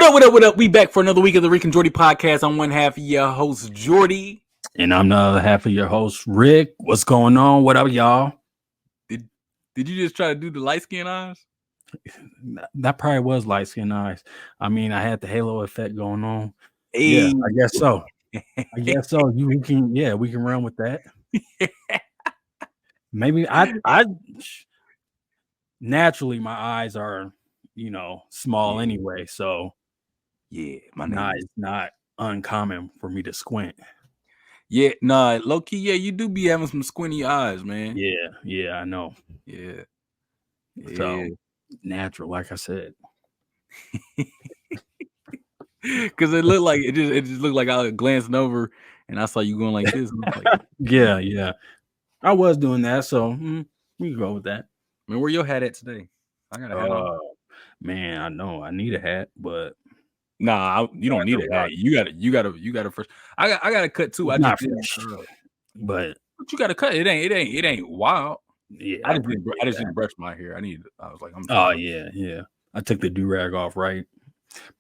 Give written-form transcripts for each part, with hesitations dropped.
What up? We back for another week of the Rick and Jordy podcast. I'm one half of your host, Jordy. And I'm the other half of your host, Rick. What's going on? What up, y'all? Did you just try to do the light skin eyes? That probably was light skin eyes. I mean, I had the halo effect going on. Hey. Yeah, I guess so. We can run with that. Maybe I naturally my eyes are, small anyway. So yeah, it's not uncommon for me to squint. Yeah, nah, low key, yeah, you do be having some squinty eyes, man. Yeah, I know. Yeah. So natural, like I said. Because it just looked like I was glancing over and I saw you going like this. Like, yeah. I was doing that, so we can go with that. Man, where your hat at today? I got a hat on. Man, I know I need a hat, but nah, you don't need a hat. You gotta first. I got to cut too. I not just fresh, but you got to cut. It ain't wild. Yeah, I just didn't brush my hair. I was like, yeah. I took the do-rag off right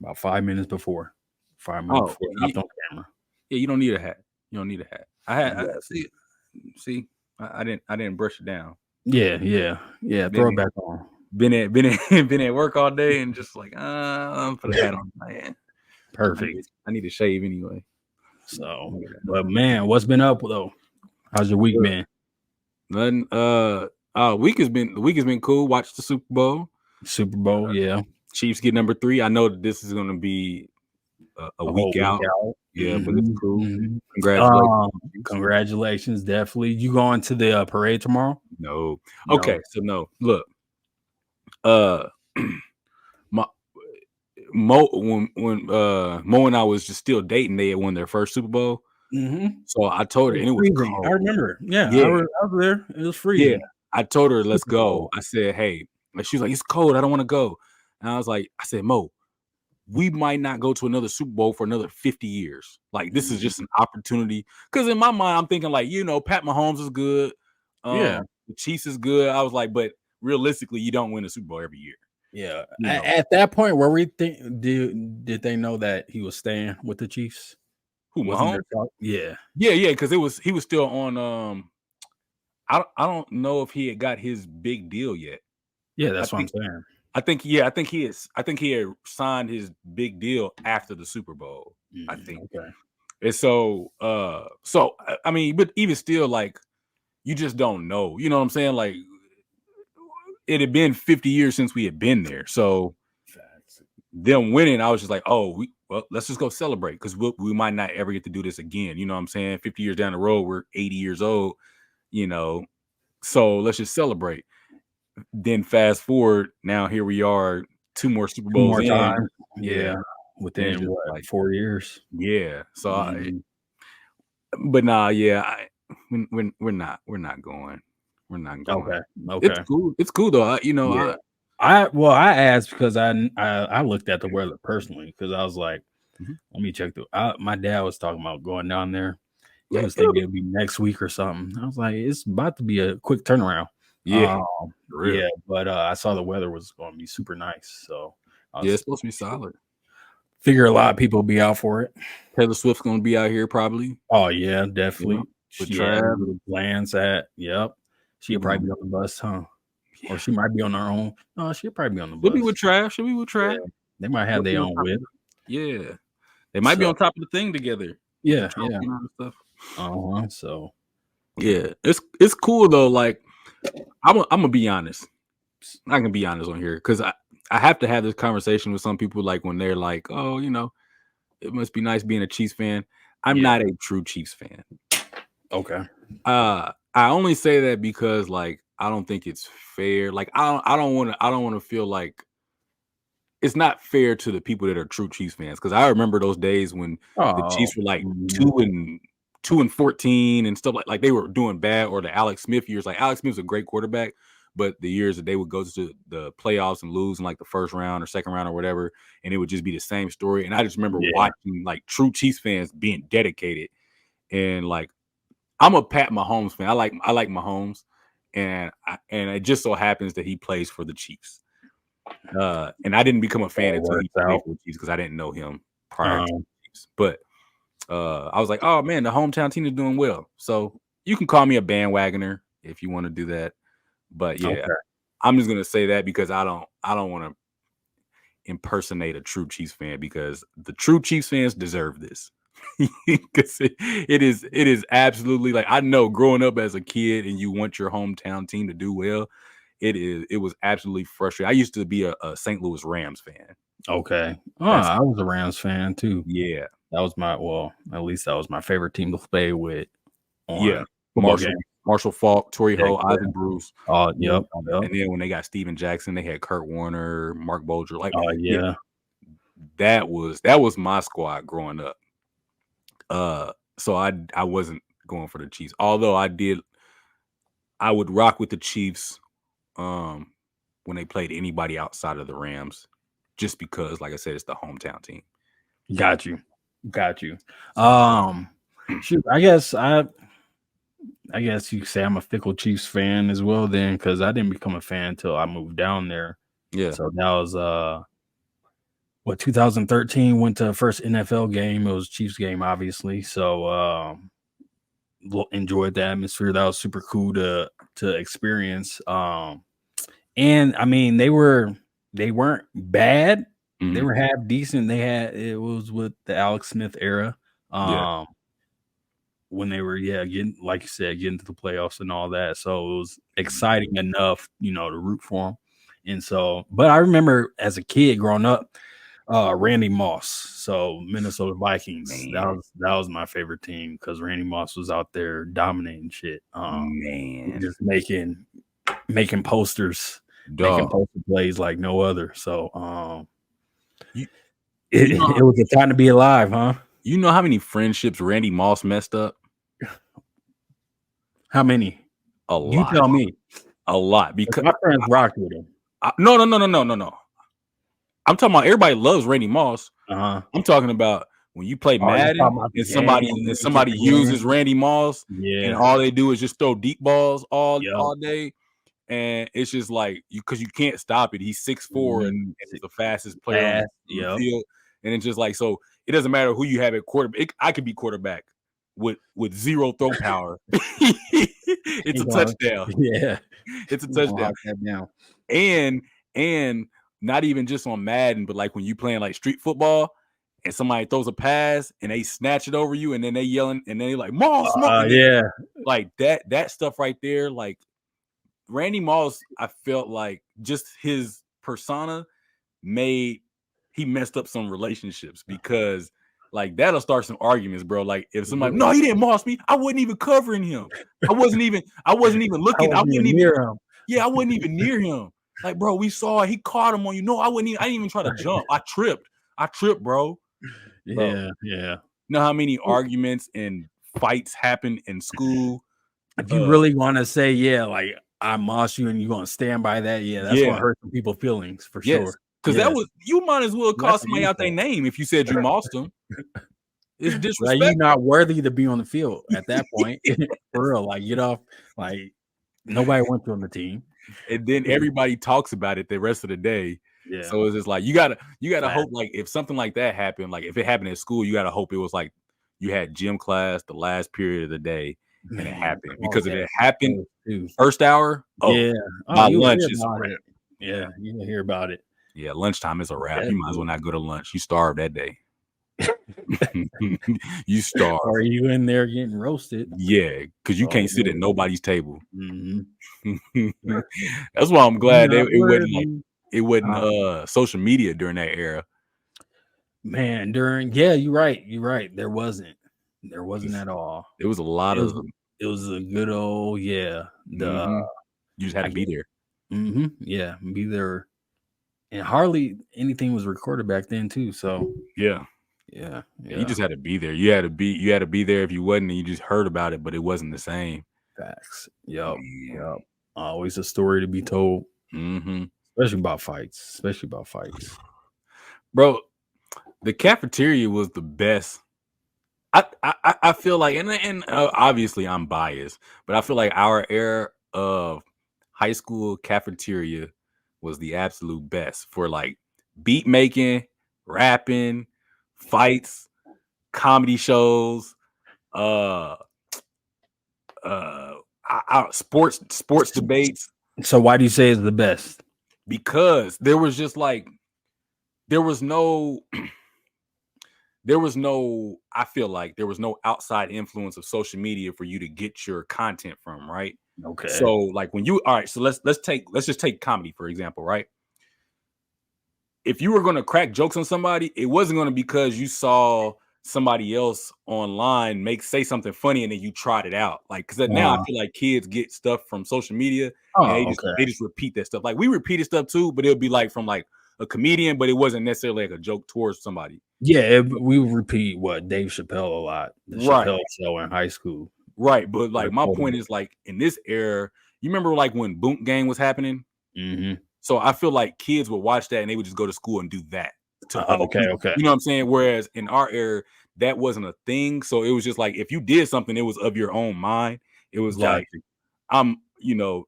about 5 minutes before. 5 minutes before I hopped on camera. Yeah, you don't need a hat. You don't need a hat. See, I didn't brush it down. Yeah. Throw it back on. Been at work all day and just like I'm put a hat on my head. Perfect. I need to shave anyway. So, but man, what's been up though? How's your week been? Nothing. The week has been cool. Watched the Super Bowl. Yeah. Chiefs get number 3. I know that this is going to be a week out. Yeah, but it's cool. Congratulations. Congratulations, definitely. You going to the parade tomorrow? No. Okay, so no. Look. Mo and I was just still dating, they had won their first Super Bowl. So I told her, and it was cold. I remember. Yeah. I was there. It was freezing. Yeah. I told her, let's go. I said, hey, she was like, it's cold. I don't want to go. And I said, Mo, we might not go to another Super Bowl for another 50 years. Like, this is just an opportunity. Because in my mind, I'm thinking like, Pat Mahomes is good. The Chiefs is good. I was like, but realistically, you don't win a Super Bowl every year. Yeah. At that point, where we think did they know that he was staying with the Chiefs? Who, Mahomes? Yeah. Because he was still on. I don't know if he had got his big deal yet. Yeah, that's what I'm saying. I think he had signed his big deal after the Super Bowl. I think. Okay. And so I mean, but even still, like, you just don't know. You know what I'm saying? Like, it had been 50 years since we had been there. So them winning, I was just like, let's just go celebrate, because we might not ever get to do this again. You know what I'm saying? 50 years down the road, we're 80 years old, so let's just celebrate. Then fast forward, now here we are, 2 more Super Bowls in. Yeah. Within like 4 years. Yeah. So but nah, yeah, we're not going. We're not going. Okay. It's cool though. I asked because I looked at the weather personally, because I was like, let me check my dad was talking about going down there. He was thinking it'd be next week or something. I was like, it's about to be a quick turnaround. Yeah. But I saw the weather was going to be super nice. So it's supposed to be solid. Figure a lot of people will be out for it. Taylor Swift's going to be out here probably. Oh yeah, definitely. With Trav. Plans at. Yep. She'll probably be on the bus, huh? Yeah. Or she might be on her own. No, she'll probably be on the bus. She'll be with Trav. Yeah. They might have their own whip. Yeah. They might be on top of the thing together. Yeah. Stuff. So yeah, it's cool though. Like, I'm gonna be honest. I can be honest on here, because I have to have this conversation with some people, like, when they're like, oh, it must be nice being a Chiefs fan. I'm not a true Chiefs fan. Okay. I only say that because, like, I don't think it's fair. Like, I don't want to feel like it's not fair to the people that are true Chiefs fans, because I remember those days when the Chiefs were like 2-14 and stuff, like they were doing bad, or the Alex Smith years. Like, Alex Smith's a great quarterback, but the years that they would go to the playoffs and lose in like the first round or second round or whatever, and it would just be the same story. And I just remember watching like true Chiefs fans being dedicated, and like, I'm a Pat Mahomes fan. I like Mahomes, and it just so happens that he plays for the Chiefs. And I didn't become a fan It until he works played out. for the Chiefs because I didn't know him prior to the Chiefs. But I was like, oh man, the hometown team is doing well. So you can call me a bandwagoner if you want to do that. But yeah, Okay. I'm just gonna say that because I don't want to impersonate a true Chiefs fan because the true Chiefs fans deserve this. Because it is absolutely like I know growing up as a kid and you want your hometown team to do well. It was absolutely frustrating. I used to be a St. Louis Rams fan. Okay. That's I was a Rams fan too. yeah. That was at least that was my favorite team to play with Yeah. on football game. Marshall Faulk, Torrey Holt, Yeah. Isaac Bruce. Yep. And then when they got Steven Jackson, they had Kurt Warner, Mark Bolger. Like, Yeah. that was my squad growing up. So I wasn't going for the Chiefs. Although I would rock with the Chiefs when they played anybody outside of the Rams, just because, like I said, it's the hometown team. Got you. Shoot, I guess you could say I'm a fickle Chiefs fan as well then, because I didn't become a fan until I moved down there. Yeah. So that was 2013, went to the first NFL game. It was Chiefs game, obviously. So enjoyed the atmosphere. That was super cool to experience. And I mean, they weren't bad. Mm-hmm. They were half decent. It was with the Alex Smith era. When they were, getting, like you said, getting to the playoffs and all that. So it was exciting enough, to root for them. And so, but I remember as a kid growing up, Randy Moss. So Minnesota Vikings. Man. That was my favorite team because Randy Moss was out there dominating shit. Just making posters, making poster plays like no other. So it was a time to be alive, huh? You know how many friendships Randy Moss messed up? How many? A lot. You tell me. A lot, because my friends rocked with him. No. I'm talking about everybody loves Randy Moss. I'm talking about when you play Madden and somebody uses Randy Moss, and all they do is just throw deep balls all day, and it's just like because you can't stop it. He's 6'4" and it's the fastest player on the field, and it's just like so. It doesn't matter who you have at quarterback. I could be quarterback with zero throw power. It's a touchdown. Yeah, it's a touchdown. And not even just on Madden, but like when you playing like street football and somebody throws a pass and they snatch it over you and then they yelling and they like Moss, like that stuff right there. Like Randy Moss, I felt like just his persona he messed up some relationships because like that'll start some arguments, bro. Like if somebody, no, he didn't moss me. I wasn't even covering him. I wasn't even looking. I wasn't even near him. Yeah, I wasn't even near him. Like, bro, we saw it. He caught him on you. No, I didn't even try to jump. I tripped, bro. Yeah. You know how many arguments and fights happen in school? If you really want to say, like I moss you and you're gonna stand by that, that's gonna hurt some people's feelings for sure. Because that was you might as well call somebody out their name if you said you mossed them. It's disrespectful. Like you're not worthy to be on the field at that point. For real. Like get off, like nobody wants you on the team. And then everybody talks about it the rest of the day. Yeah. So it's just like you gotta hope like if something like that happened, like if it happened at school, you gotta hope it was like you had gym class the last period of the day and it happened. Because if it happened first hour, by lunch is a wrap. Yeah, you can hear about it. Yeah, lunchtime is a wrap. You might as well not go to lunch. You starve that day. You starve. Or are you in there getting roasted? Yeah, because you can't sit at nobody's table. Mm-hmm. That's why I'm glad it wasn't social media during that era. Man, you're right. There wasn't at all. It was a lot of. It was a good old you just had to be there. Mm-hmm. Yeah, be there. And hardly anything was recorded back then too. So yeah. You just had to be there. You had to be there. If you wasn't, and you just heard about it, but it wasn't the same. Facts. Yep. Always a story to be told. Mm-hmm. Especially about fights. Bro, the cafeteria was the best. I feel like, and obviously I'm biased, but I feel like our era of high school cafeteria was the absolute best for like beat making, rapping, fights, comedy shows, sports debates. So why do you say it's the best? Because there was just like there was no I feel like there was no outside influence of social media for you to get your content from, right? Okay. So like when you all right, so let's just take comedy for example, right? If you were going to crack jokes on somebody, it wasn't going to be because you saw somebody else online say something funny and then you tried it out. Like because now I feel like kids get stuff from social media and they just repeat that stuff. Like we repeated stuff too, but it'll be like from like a comedian, but it wasn't necessarily like a joke towards somebody. Yeah, we repeat what Dave Chappelle a lot, the Chappelle show in high school. Right, but like my point is like in this era, you remember like when Boot Gang was happening? Mm-hmm. So I feel like kids would watch that and they would just go to school and do that. Okay. You know what I'm saying? Whereas in our era, that wasn't a thing. So it was just like if you did something, it was of your own mind. It was like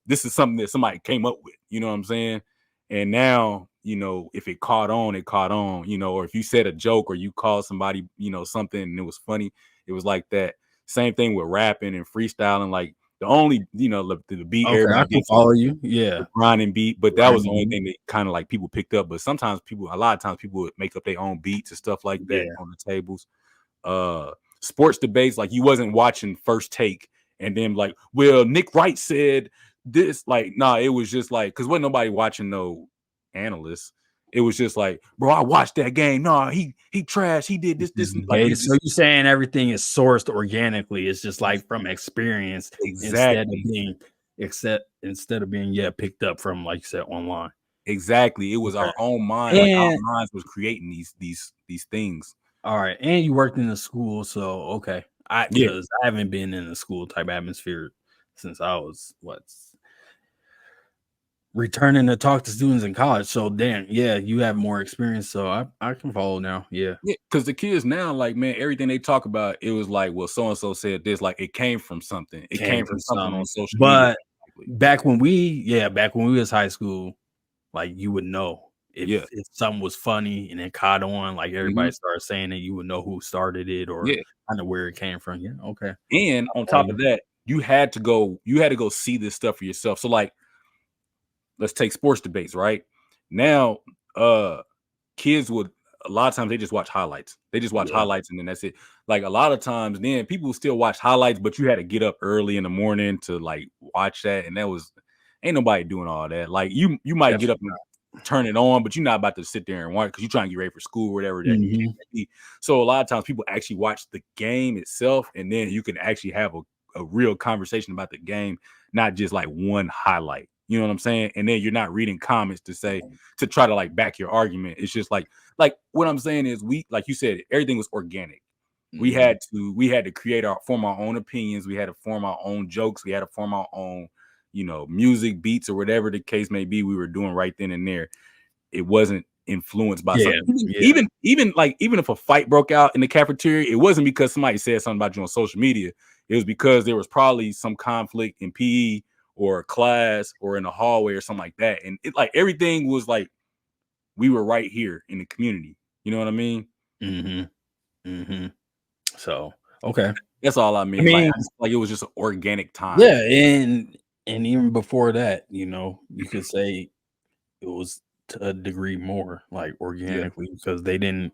this is something that somebody came up with. You know what I'm saying? And now, if it caught on, it caught on. Or if you said a joke or you called somebody, something and it was funny, it was like that. Same thing with rapping and freestyling. Like the only, the beat everybody I can follow you. Yeah. Grinding beat, but that was the only thing that kind of like people picked up. But sometimes a lot of times people would make up their own beats and stuff like that on the tables. Sports debates, like you wasn't watching First Take and then like, well, Nick Wright said this. Like, nah, it was just like because wasn't nobody watching no analysts. It was just like, bro, I watched that game. No, he trash. He did this. Like, so you're saying everything is sourced organically. It's just like from experience instead of being picked up from, like you said, online. Exactly. It was our own mind. Like our minds was creating these things. All right. And you worked in the school. So, okay. Because I haven't been in a school type atmosphere since I was returning to talk to students in college. So you have more experience. So I can follow now. Yeah. Because the kids now, like, man, everything they talk about, it was like, well, so-and-so said this, like it came from something. It came from something on social media. But back when we was high school, like you would know if something was funny and it caught on, like everybody started saying it, you would know who started it or kind of where it came from. Yeah. Okay. And on top of that, you had to go see this stuff for yourself. So like, let's take sports debates, right? Now, kids would a lot of times they just watch highlights. They just watch highlights and then that's it. Like a lot of times then people still watch highlights, but you had to get up early in the morning to like watch that. And that was ain't nobody doing all that. Like you might get up and turn it on, but you're not about to sit there and watch because you're trying to get ready for school or whatever that may be. So a lot of times people actually watch the game itself, and then you can actually have a real conversation about the game, not just like one highlight. You know what I'm saying? And then you're not reading comments to try to like back your argument. It's just like what I'm saying is like you said, everything was organic. We had to form our own opinions. We had to form our own jokes. We had to form our own, music beats or whatever the case may be. We were doing right then and there. It wasn't influenced by something. Even if a fight broke out in the cafeteria, it wasn't because somebody said something about you on social media. It was because there was probably some conflict in PE or a class or in a hallway or something like that. And it like everything was like we were right here in the community. You know what I mean? So okay. That's all I mean. Like it was just an organic time. Yeah, and even before that, you could say it was to a degree more like organically because they didn't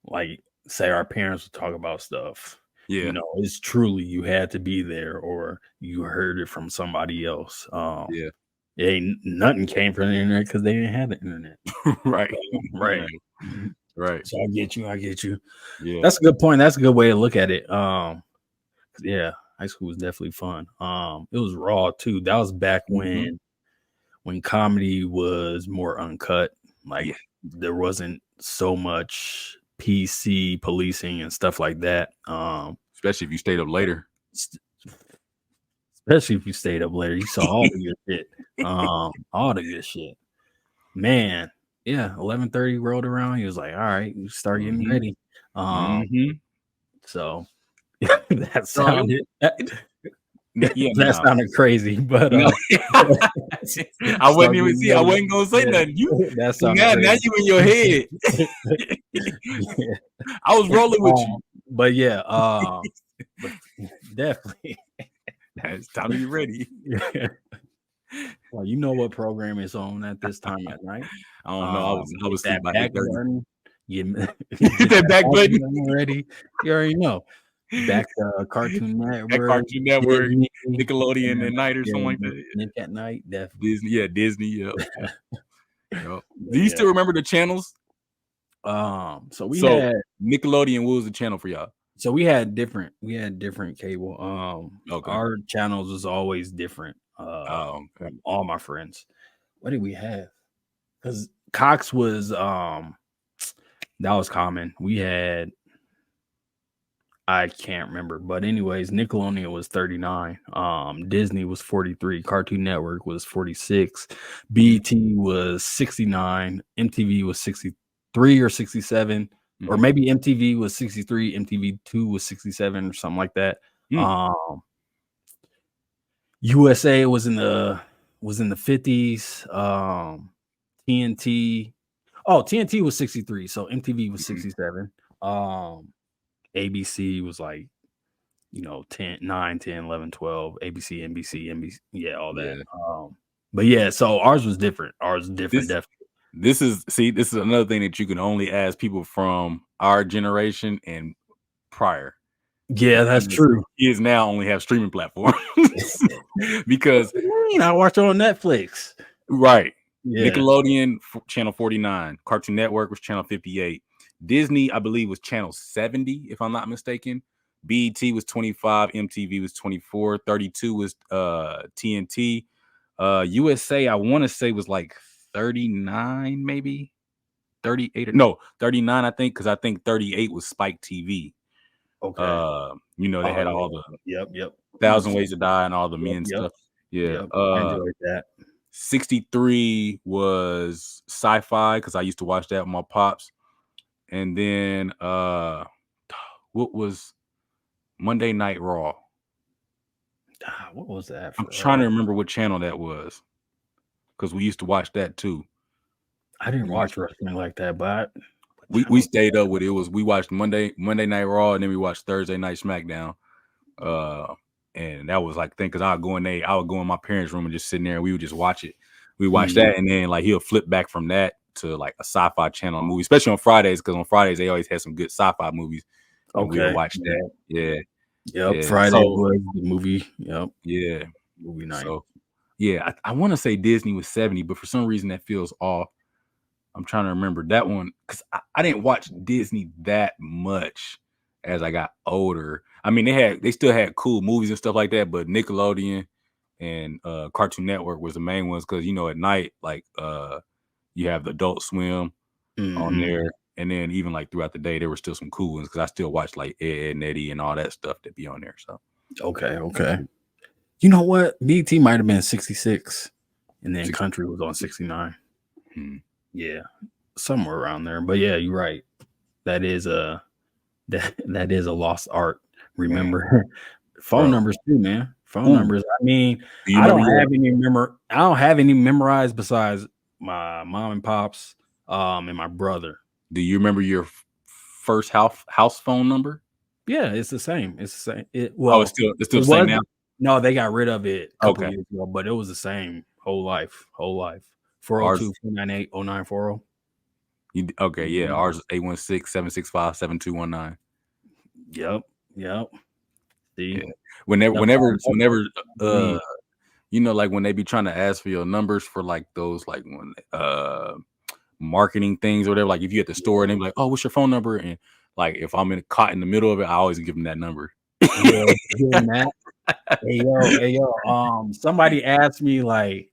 like say our parents would talk about stuff. Yeah. It's truly you had to be there or you heard it from somebody else. Nothing came from the internet because they didn't have the internet. Right. So I get you. Yeah. That's a good point. That's a good way to look at it. High school was definitely fun. It was raw too. That was back when comedy was more uncut. Like there wasn't so much PC policing and stuff like that. Especially if you stayed up later. You saw all the good shit. All the good shit. Man, 11:30 rolled around. He was like, "All right, you start getting ready." So that sounded Yeah, That sounded crazy, but no. I wasn't even see. I wasn't gonna say nothing. You that see, sounded now you in your head. yeah. I was rolling with you. But yeah, but definitely. It's time to get ready. Well, you know what program is on at this time at night. I don't know. I was asleep by 8:30. Get That back button ready. You already know. Back to Cartoon that Network, Cartoon Network, Disney, Nickelodeon at night or something like that. Nick at night, definitely. Disney, yeah, Disney, yep. Do you Yeah. still remember the channels? So we had Nickelodeon. What was the channel for y'all? So we had different cable. Okay. Our channels was always different. Okay. From all my friends. What did we have? Because Cox was that was common. We had, I can't remember, but anyways, Nickelodeon was 39. Disney was 43. Cartoon Network was 46. BET was 69. MTV was 63 or 67. Or maybe MTV was 63, MTV2 was 67 or something like that. USA was in the 50s. TNT. Oh, TNT was 63, so MTV was 67. ABC was like, 10, 9, 10, 11, 12, ABC, NBC, yeah, all that. Yeah. But yeah, so ours was different. Ours was different, definitely. This is another thing that you can only ask people from our generation and prior. Yeah, that's true. Kids now only have streaming platforms because I watch it on Netflix. Right. Yeah. Nickelodeon channel 49, Cartoon Network was channel 58. Disney, I believe, was channel 70, if I'm not mistaken. BET was 25, MTV was 24, 32 was TNT. USA, I want to say was like 39, maybe 38 or no 39, I think, because I think 38 was Spike TV. Okay. They had all the yep 1,000 Ways to Die and all the men stuff. Yeah. I enjoyed that. 63 was Sci-Fi because I used to watch that with my pops. And then what was Monday Night Raw? What was that? I'm trying to remember what channel that was because we used to watch that too. I didn't watch wrestling like that, but we stayed up with it. We watched Monday Night Raw, and then we watched Thursday Night SmackDown. And that was like thing because I would go in my parents' room and just sitting there and we would just watch it. We watched that, and then like he'll flip back from that to like a sci-fi channel movie, especially on Fridays, because on Fridays they always had some good sci-fi movies. And we would watch that. Yeah. Yep. Friday was the movie. Yep. Yeah. Movie night. So yeah, I want to say Disney was 70, but for some reason that feels off. I'm trying to remember that one because I didn't watch Disney that much as I got older. I mean, they still had cool movies and stuff like that, but Nickelodeon and Cartoon Network was the main ones because at night, like you have the Adult Swim on there, and then even like throughout the day, there were still some cool ones because I still watched like Ed and Eddie and all that stuff that be on there. So okay. You know what? BT might have been 66, and then Country was on 69. Yeah, somewhere around there. But yeah, you're right. That is a lost art. Remember, phone numbers too, man. Phone numbers. I mean, I don't have any memorized besides my mom and pops, and my brother. Do you remember your first house phone number? Yeah, it's the same. It's the same. It's still the same now. No, they got rid of it a couple years ago, but it was the same whole life. 402-298-0940. Okay, yeah. Ours is 816-765-7219. Yep. See, yeah. Whenever like when they be trying to ask for your numbers for like those like when marketing things or whatever, like if you at the store and they be like, oh, what's your phone number? And like if I'm caught in the middle of it, I always give them that number. Hey yo, somebody asked me like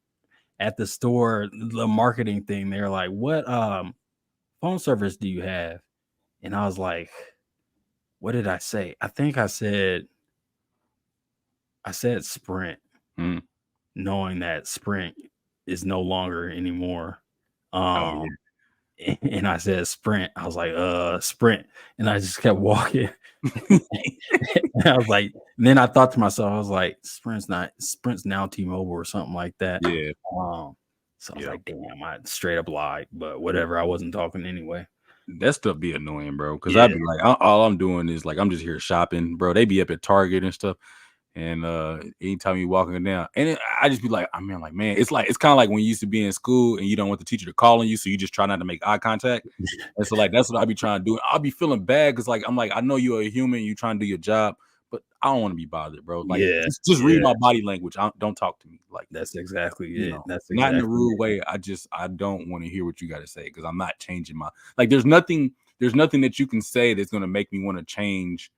at the store, the marketing thing, they're like, what phone service do you have? And I was like, what did I say? I think I said Sprint, knowing that Sprint is no longer anymore. And I said Sprint. I was like, Sprint. And I just kept walking. I was like, and then I thought to myself, I was like, Sprint's now T-Mobile or something like that. Yeah. So I was like, damn, I straight up lied, but whatever. I wasn't talking anyway. That stuff be annoying, bro. Because I'd be like, all I'm doing is like, I'm just here shopping, bro. They be up at Target and stuff. And anytime you walking down, and I just be like, man, it's kind of like when you used to be in school and you don't want the teacher to call on you, so you just try not to make eye contact. And so like that's what I be trying to do. I'll be feeling bad because like I'm like, I know you're a human, you trying to do your job, but I don't want to be bothered, bro. Like just read my body language. Don't talk to me. Like that's exactly it. That's not in a rude way. I don't want to hear what you got to say because I'm not changing my like. There's nothing that you can say that's gonna make me want to change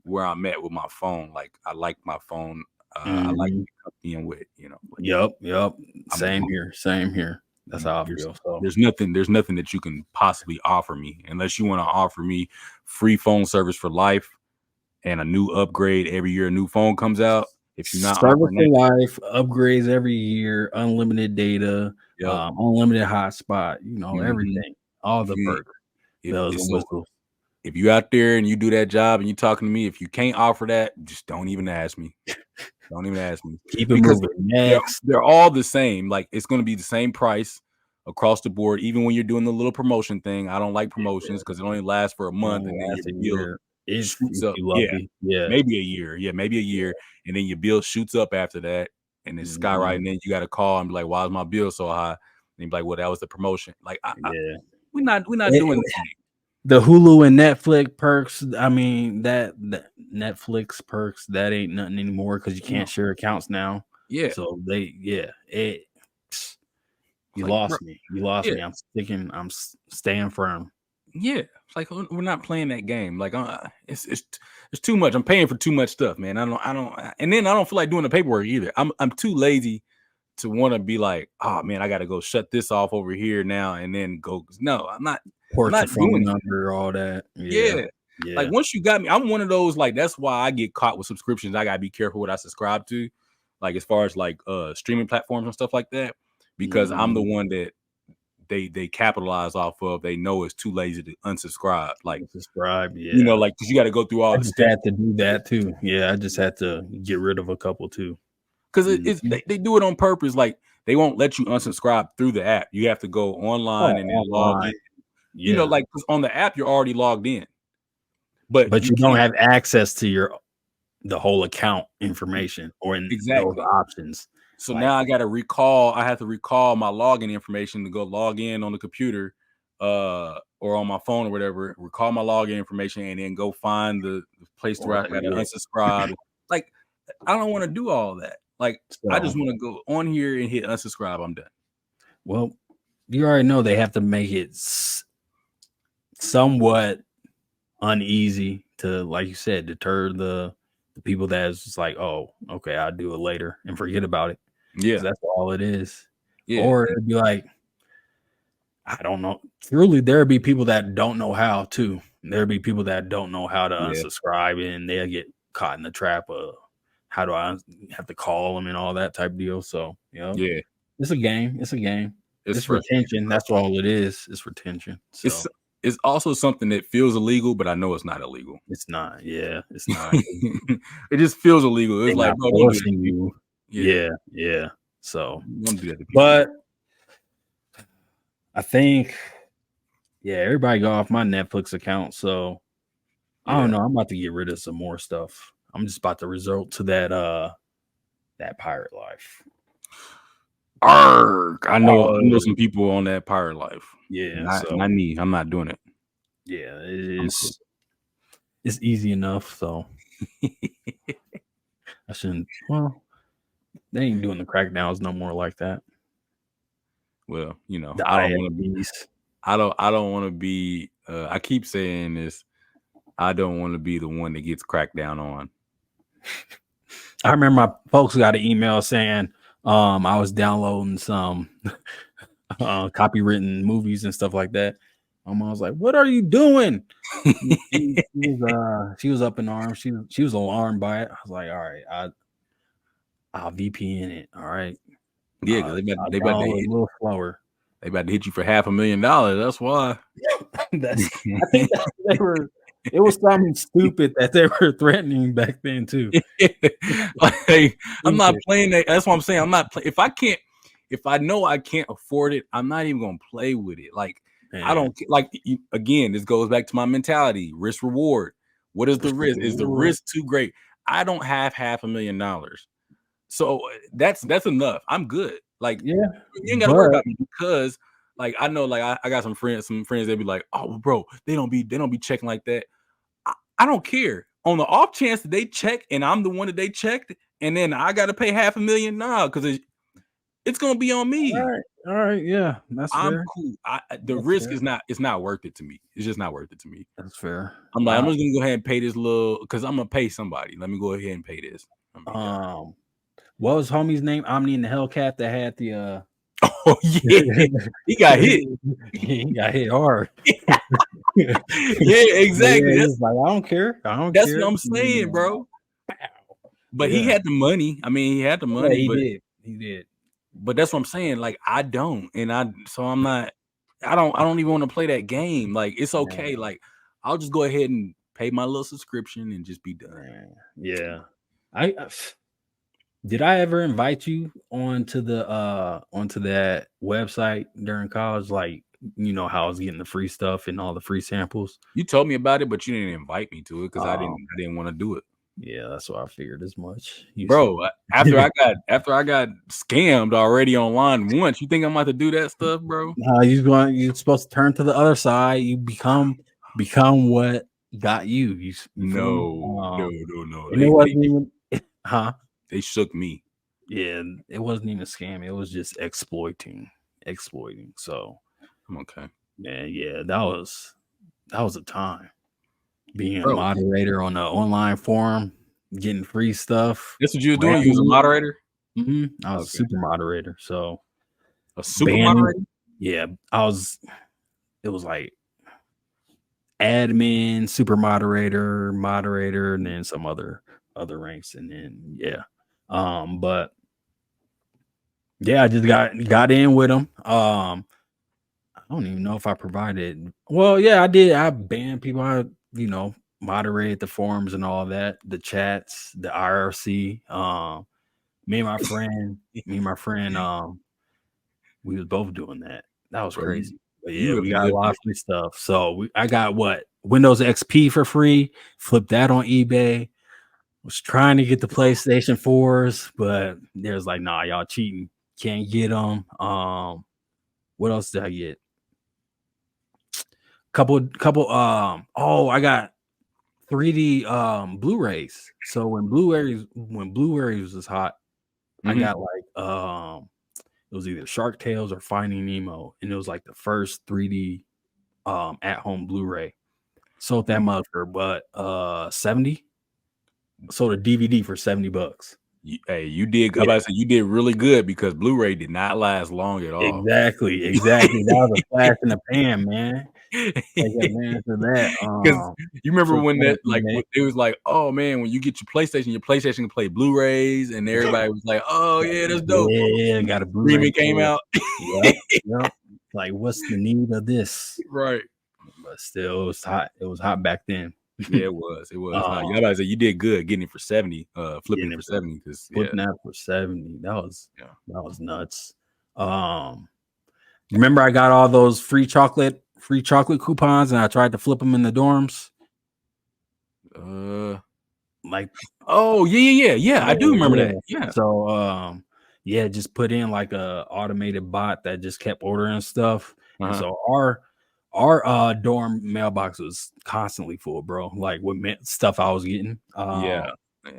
where I'm at with my phone. Like I like my phone. I like the company I'm with, you know. Like, yep. Same here. That's how I feel. So there's nothing that you can possibly offer me unless you want to offer me free phone service for life and a new upgrade every year a new phone comes out. If you're not service for life, upgrades every year, unlimited data, unlimited hotspot, you know, everything, all the perks, bells and whistles. If you out there and you do that job and you talking to me, if you can't offer that, just don't even ask me. Don't even ask me. Keep it moving. Next. They're all the same. Like it's going to be the same price across the board. Even when you're doing the little promotion thing, I don't like promotions because it only lasts for a month and then your bill shoots up. Maybe a year. Yeah, maybe a year, and then your bill shoots up after that, and it's skyrocketing. And then you got to call and be like, "Why is my bill so high?" And you're like, "Well, that was the promotion." Like, we're not doing that. The Hulu and Netflix perks, I mean, that Netflix perks, that ain't nothing anymore because you can't share accounts now. Yeah. So you lost me. You lost me. I'm staying firm. Yeah. It's like we're not playing that game. Like it's too much. I'm paying for too much stuff, man. I don't and then I don't feel like doing the paperwork either. I'm too lazy to want to be like, oh man, I gotta go shut this off over here now and then go. No, I'm not. Port your phone number, all that. Yeah. Like once you got me, I'm one of those, like that's why I get caught with subscriptions. I gotta be careful what I subscribe to, like as far as like streaming platforms and stuff like that, because I'm the one that they capitalize off of. They know it's too lazy to unsubscribe. Like subscribe, you know, like because you got to go through all. I just had to do that too. Yeah, I just had to get rid of a couple too. Because they do it on purpose. Like they won't let you unsubscribe through the app. You have to go online and then log in. You know, like on the app, you're already logged in, but you don't have access to the whole account information or those options. So now I got to recall. I have to recall my login information to go log in on the computer, or on my phone or whatever. Recall my login information and then go find the place where I got to unsubscribe. Like I don't want to do all that. Like I just want to go on here and hit unsubscribe. I'm done. Well, you already know they have to make it somewhat uneasy to, like you said, deter the people that's just like, oh, okay, I'll do it later and forget about it. Yeah, that's all it is. Or it'd be like, I don't know. Truly, there'd be people that don't know how to. There'd be people that don't know how to unsubscribe, and they'll get caught in the trap of how do I have to call them and all that type of deal. So it's a game. It's retention. That's all it is. It's retention. So. It's also something that feels illegal, but I know it's not illegal. It's not. Yeah, it's not. It just feels illegal. It's like, bro, forcing you. Yeah. So, but I think, everybody got off my Netflix account. So I don't know. I'm about to get rid of some more stuff. I'm just about to resort to that pirate life. Arg! I know some people on that pirate life. Yeah, I'm not doing it. Yeah, it is. It's easy enough, so I shouldn't. Well, they ain't doing the crackdowns no more like that. Well, you know, I don't want to be. I don't want to be. I keep saying this. I don't want to be the one that gets cracked down on. I remember my folks got an email saying I was downloading some copywritten movies and stuff like that. I was like, "What are you doing?" she was up in arms. She was alarmed by it. I was like, "All right, I'll VPN it. All right." Yeah, because they about to hit a little slower. They about to hit you for $500,000. That's why. I think they were. It was something stupid that they were threatening back then too. Like, I'm not playing that. That's what I'm saying. I'm not playing. If I know I can't afford it, I'm not even gonna play with it. Like, man. I don't like. Again, this goes back to my mentality: risk reward. What is the risk? Is the risk too great? I don't have $500,000, so that's enough. I'm good. Like, you ain't gotta worry about me because, like, I know, like, I got some friends. They be like, "Oh, bro, they don't be checking like that." I don't care. On the off chance that they check and I'm the one that they checked, and then I got to pay $500,000 now because it's gonna be on me. All right, yeah, that's I'm fair. cool. The risk is not worth it to me. It's just not worth it to me. That's fair. I'm like, I'm just gonna go ahead and pay this little because I'm gonna pay somebody. Let me go ahead and pay this. What was homie's name? Omni and the Hellcat that had the Oh yeah, he got hit. He got hit hard. Yeah, exactly. That's like, I don't care. That's what I'm saying, bro. But he had the money. I mean, he had the money. Yeah, he did. But that's what I'm saying. Like, I don't, so I'm not. I don't even want to play that game. Like, it's okay. Yeah. Like, I'll just go ahead and pay my little subscription and just be done. Yeah. Did I ever invite you onto that website during college? Like, you know how I was getting the free stuff and all the free samples. You told me about it, but you didn't invite me to it because I didn't want to do it. Yeah, that's why I figured as much. Bro, after I got scammed already online once, you think I'm about to do that stuff, bro? No, you're supposed to turn to the other side. You become what got you. No. And it wasn't even They shook me. Yeah, it wasn't even a scam. It was just exploiting. So I'm okay. Yeah, that was a time. Being a moderator on an online forum, getting free stuff. That's what you were doing? You was a moderator? Mm-hmm. I was a super moderator. So a super moderator? Yeah, it was like admin, super moderator, and then some other ranks, and then but yeah, I just got in with them. I don't even know if I provided. Well, yeah, I did. I banned people. I moderated the forums and all that, the chats, the IRC. Me and my friend, we was both doing that. That was crazy. But yeah, we got a lot of free stuff. So I got Windows XP for free. Flipped that on eBay. Was trying to get the PlayStation 4s, but there's like, nah, y'all cheating. Can't get them. What else did I get? Couple. I got 3D Blu-rays. So when Blu-rays was hot, I got like it was either Shark Tales or Finding Nemo, and it was like the first 3D at-home Blu-ray. Sold that mug for what 70. Sold a DVD for $70. Hey, you did. I about to say you did really good because Blu-ray did not last long at all. Exactly. That was a flash in the pan, man. For that. Because you remember when that it was like, oh man, when you get your PlayStation can play Blu-rays, and everybody was like, oh yeah, that's dope. Yeah, got a Blu-ray. Streaming came out. Yep. Like, what's the need of this? Right. But still, it was hot. It was hot back then. Yeah, it was. You about to say you did good getting it for 70, flipping it for 70. Flipping that for 70. That was nuts. Remember I got all those free chocolate coupons and I tried to flip them in the dorms. Like, oh yeah. I do remember that. Yeah. So just put in like a automated bot that just kept ordering stuff. And so our dorm mailbox was constantly full, bro. Like with stuff I was getting.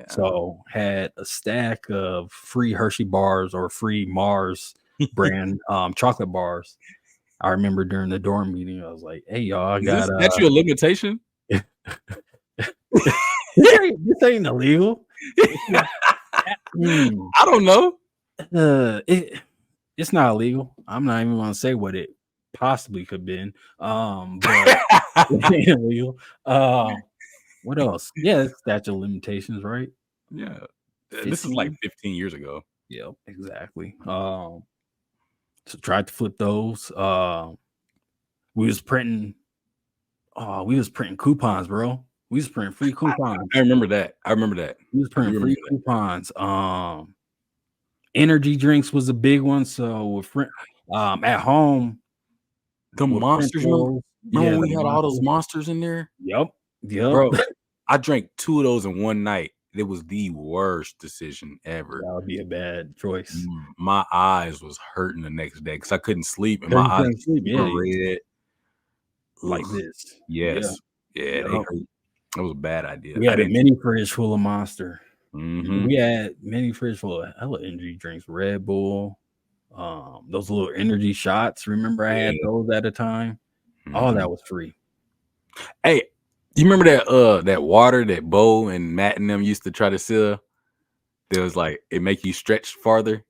So had a stack of free Hershey bars or free Mars brand chocolate bars. I remember during the dorm meeting, I was like, "Hey y'all, I got that's your limitation." This ain't illegal. I don't know. It's not illegal. I'm not even gonna say what it possibly could have been. But it ain't illegal. What else? Yeah, statute of limitations, right? Yeah. 15? This is like 15 years ago. Yeah, exactly. So tried to flip those. We was printing Oh, we was printing coupons, bro. We was printing free coupons. I remember that. We was printing free coupons. Energy drinks was a big one. So with at home, the monsters. Remember when we had all those monsters in there? Yep. Bro, I drank 2 of those in one night. It was the worst decision ever. That would be a bad choice. My eyes was hurting the next day because I couldn't sleep, and my eyes were red. Like this. Yes. Yeah, they hurt. It was a bad idea. We had a mini fridge full of Monster. Mm-hmm. We had mini fridge full of hella energy drinks, Red Bull, those little energy shots. Remember, I had those at a time. Mm-hmm. All that was free. Hey, you remember that water that Bo and Matt and them used to try to sell? There was like it make you stretch farther.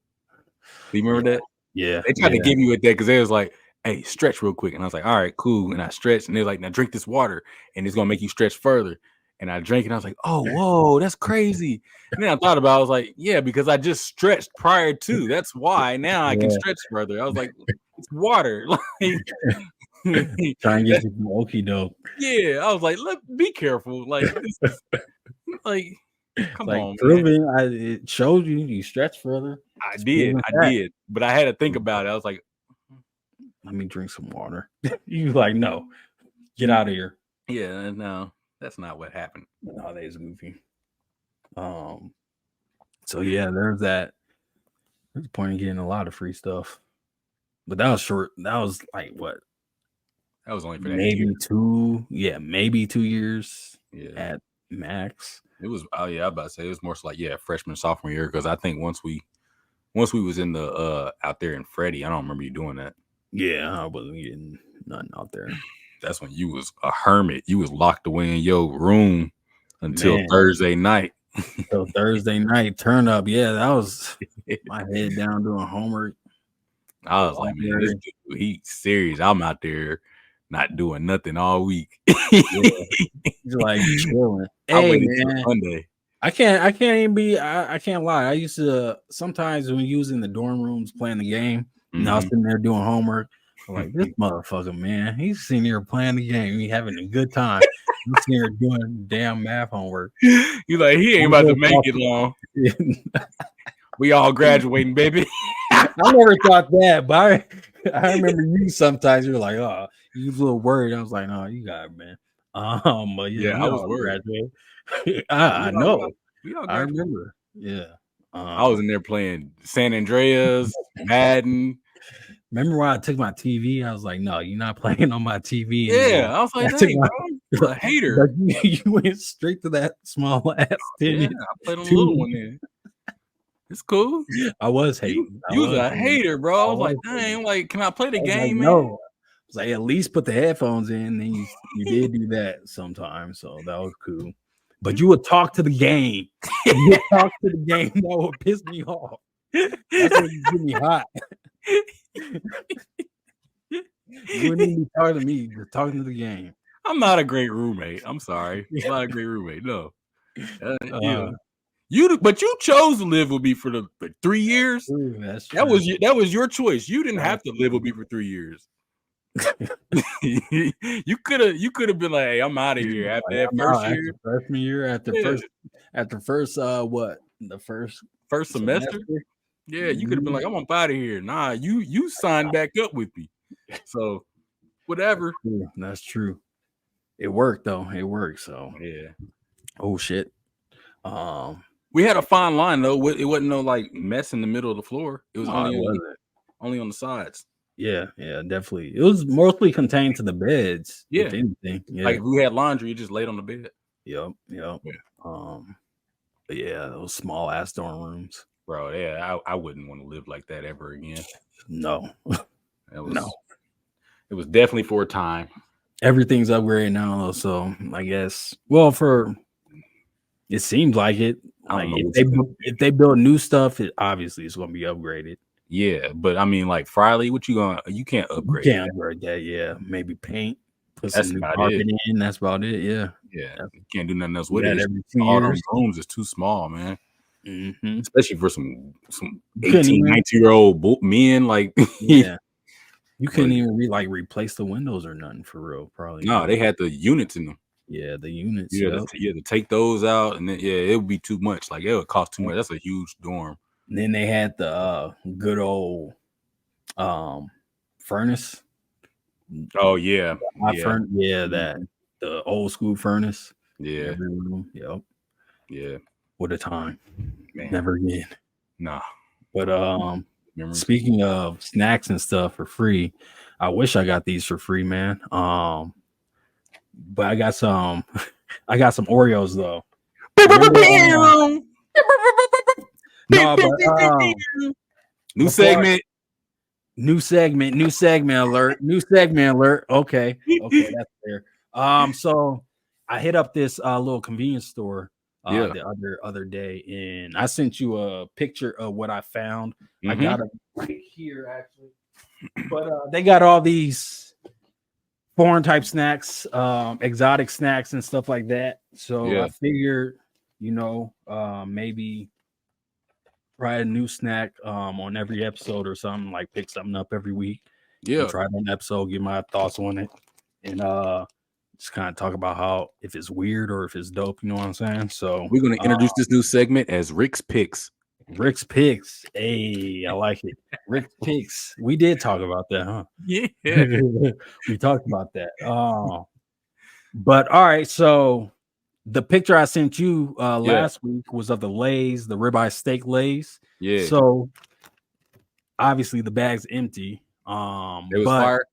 Do you remember that? Yeah. They tried to give me with that because they was like, hey, stretch real quick. And I was like, all right, cool. And I stretched, and they're like, now drink this water, and it's gonna make you stretch further. And I drank it, and I was like, oh, whoa, that's crazy. And then I thought about it, I was like, yeah, because I just stretched prior to. That's why now I can stretch further. I was like, it's water. Trying to get some okie doke. Yeah, I was like, be careful. Like, come on, proving it showed you stretch further. I did, but I had to think about it. I was like, let me drink some water. You like, no, get out of here. Yeah, no, that's not what happened. Nowadays movie. So yeah, there's that. There's a point in getting a lot of free stuff, but that was short. That was like what? That was only for that maybe year. 2. Yeah, maybe 2 years. Yeah, at max. It was. Oh yeah, I was about to say it was more so like freshman sophomore year because I think once we was in the out there in Freddie, I don't remember you doing that. Yeah, I wasn't getting nothing out there. That's when you was a hermit. You was locked away in your room until Thursday night. So Thursday night turn up. Yeah, that was my head down doing homework. I was like, man, this dude, he's serious. I'm out there not doing nothing all week. He's like chilling. Hey, man. Monday. I can't even be. I can't lie. I used to sometimes when you was in the dorm rooms playing the game, and I was sitting there doing homework. I'm like, this motherfucker, man, he's sitting here playing the game. He's having a good time. He's sitting here doing damn math homework. You like, he ain't about to make it long. We all graduating, baby. I never thought that, but I remember you sometimes you're like, oh, you was a little worried. I was like, no, you got it, man. But I was worried. I know. I remember. Yeah. I was in there playing San Andreas, Madden. Remember when I took my TV? I was like, no, you're not playing on my TV anymore. Yeah, I was like, dang, bro, you're a hater. You went straight to that small ass TV. Yeah, I played on the little one there. It's cool. I was hating. You was a hater, bro. I was like, dang, like, can I play the game, man? No. I was like, at least put the headphones in. Then you did do that sometimes, so that was cool. But you would talk to the game. You would talk to the game. That would piss me off. That's what you get me hot. You wouldn't even be talking to me. You're talking to the game. I'm not a great roommate. I'm sorry. I'm not a great roommate. No. But you chose to live with me for the 3 years. Ooh, that's true. That was your choice. You didn't have to live with me for 3 years. you could have been like, hey, I'm out of here after that freshman year, after first semester. Yeah, you could have been like, I'm out of here. Nah, you signed back up with me. So whatever. That's true. It worked though. It worked. So yeah. Oh shit. We had a fine line though. It wasn't no like mess in the middle of the floor. It was only on the sides. Yeah, definitely. It was mostly contained to the beds. Yeah, if anything. Yeah. Like if we had laundry, you just laid on the bed. Yep. Yeah. But yeah, those small ass dorm rooms. Bro, yeah, I wouldn't want to live like that ever again. No. It was definitely for a time. Everything's upgraded now, though, so I guess. Well, it seems like it. Like if they build new stuff, obviously it's going to be upgraded. Yeah, but I mean, like Friley, you can't upgrade. You can't upgrade that. Yeah, maybe paint. Put some new carpet in. That's about it. Yeah. Yeah, you can't do nothing else with it. All those rooms is too small, man. Mm-hmm. Especially for some 18, 19-year-old men. Like, yeah, You couldn't even replace the windows or nothing for real. Probably. No, they had the units in them. Yeah, the units. You had to take those out, and then it would be too much. Like it would cost too much. That's a huge dorm. And then they had the good old furnace. Oh yeah, that the old school furnace. Yeah. Every room. Yep. Yeah. What a time. Man. Never again. Nah. But speaking of snacks and stuff for free, I wish I got these for free, man. But I got some Oreos though. No, but new segment alert. Okay, that's fair. So I hit up this little convenience store the other day, and I sent you a picture of what I found. I got it right here actually, but they got all these foreign type snacks, exotic snacks and stuff like that. So I figured, maybe try a new snack on every episode or something, like pick something up every week. Yeah. Try one episode, give my thoughts on it, and just kind of talk about how if it's weird or if it's dope, you know what I'm saying? So we're gonna introduce this new segment as Rick's Picks. Rick's Picks. Hey, I like it. Rick's Picks. We did talk about that, huh? Yeah. We talked about that. But all right, so the picture I sent you last week was of the Lay's, the ribeye steak Lay's. Yeah. So obviously the bag's empty. It was fire.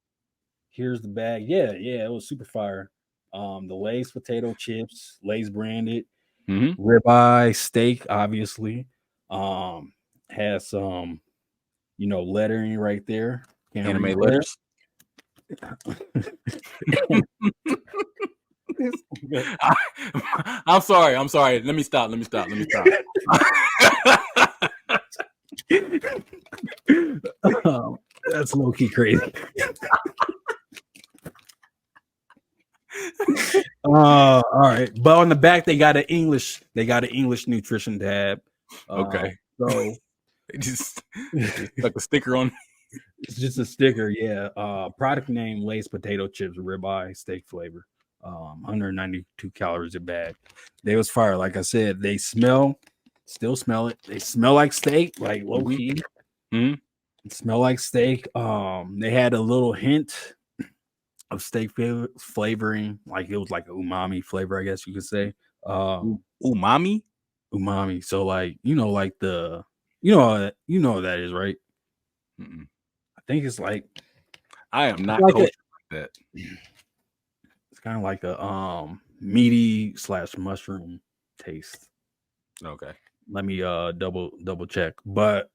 Here's the bag. Yeah, it was super fire. The Lay's potato chips, Lay's branded, ribeye steak, obviously. Has some, lettering right there. Anime letters. I'm sorry. Let me stop. That's low key crazy. All right, but on the back they got an English nutrition tab. Okay, so just like a sticker on. It's just a sticker, yeah. Product name Lay's potato chips, ribeye steak flavor. 192 calories a bag. They was fire. Like I said, they still smell it. They smell like steak, like low key. Smell like steak. They had a little hint of steak flavoring, like it was like an umami flavor, I guess you could say. Umami. So like like the what that is, right? I think it's like I am not like that. It's kind of like a meaty / mushroom taste. Okay. Let me double check. But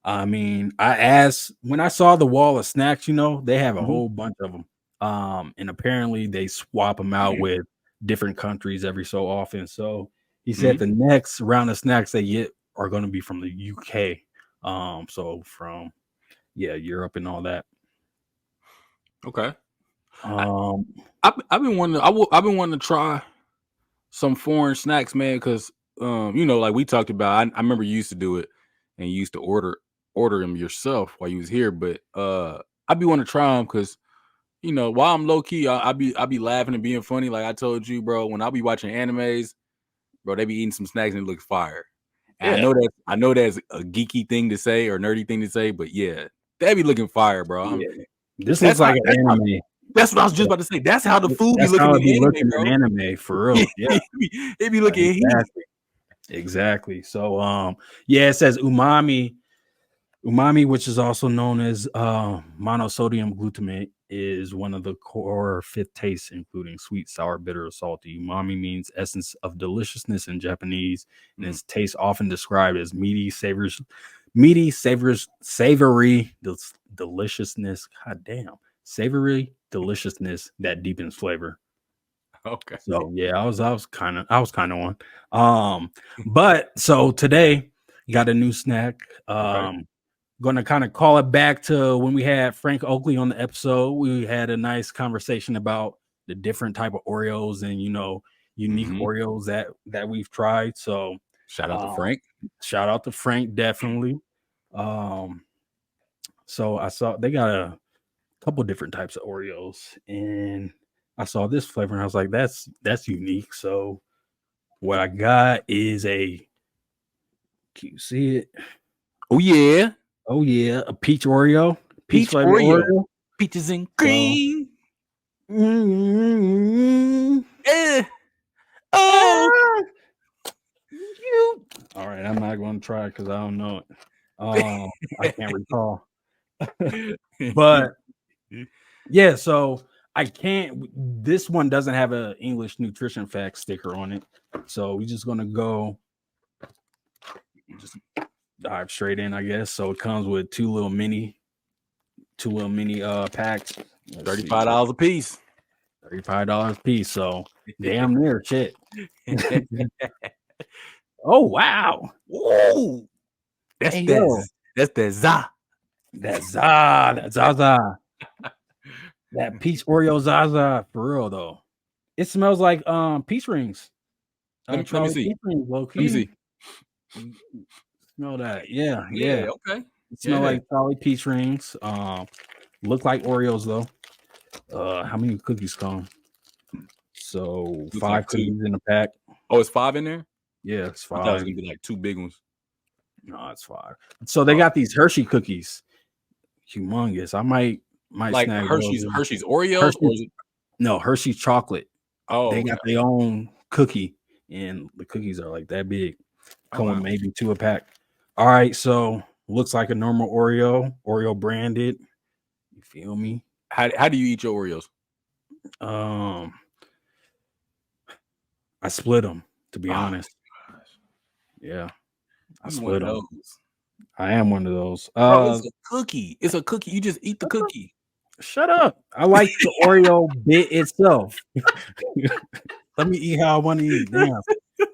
I mean, I asked when I saw the wall of snacks, they have a whole bunch of them. And apparently they swap them out with different countries every so often. So he said the next round of snacks they get are going to be from the UK. So from Europe and all that. Okay. I've been wanting to try some foreign snacks, man, because like we talked about, I remember you used to do it and you used to order them yourself while you was here, but I'd be wanting to try them because while I'm low key, I be laughing and being funny. Like I told you, bro, when I be watching animes, bro, they be eating some snacks and it looks fire. And I know that's a geeky thing to say or nerdy thing to say, but yeah, they be looking fire, bro. This looks like an anime. That's what I was just about to say. That's how the food be looking in anime, for real. Yeah, it be looking exactly. So it says umami, which is also known as monosodium glutamate, is one of the core fifth tastes, including sweet, sour, bitter, or salty. Umami means essence of deliciousness in Japanese, and its taste often described as meaty, savory deliciousness. God damn, savory deliciousness that deepens flavor. Okay. So yeah, I was kind of on. But so today you got a new snack. Gonna kind of call it back to when we had Frank Oakley on the episode. We had a nice conversation about the different type of Oreos and unique Oreos that we've tried. So shout out to Frank. Shout out to Frank, definitely. So I saw they got couple different types of Oreos, and I saw this flavor, and I was like, that's unique. So what I got is a. Can you see it? Oh yeah, a peach Oreo, peach flavor Oreo, peaches and cream. Oh, you. All right, I'm not going to try it because I don't know it. I can't recall. But yeah, so I can't. This one doesn't have an English nutrition fact sticker on it, so we're just gonna go. Just dive straight in, I guess. So it comes with two little mini packs. $35 a piece. $35 a piece. So damn near shit. Oh wow. Whoa. That's the za. That Zaza. That peach Oreo Zaza. For real though. It smells like peach rings. Let me see. Peach rings, let me see. Smell that. Yeah. Okay. It smell like Charlie peach rings. Look like Oreos though. How many cookies come? So looks 5 like cookies in a pack. Oh, it's 5 in there? Yeah, it's 5. I thought it was gonna be like 2 big ones. No, it's 5. So they got these Hershey cookies. Humongous. I might like snag Hershey's Oreos or is it? No, Hershey's chocolate. Oh, they got their own cookie, and the cookies are like that big. Coming maybe 2 a pack. All right, so looks like a normal Oreo branded. You feel me? How do you eat your Oreos? I split them, to be honest. Yeah, I split them. I am one of those. Bro, it's a cookie. It's a cookie. You just eat the cookie. Shut up. I like the Oreo bit itself. Let me eat how I want to eat. Damn.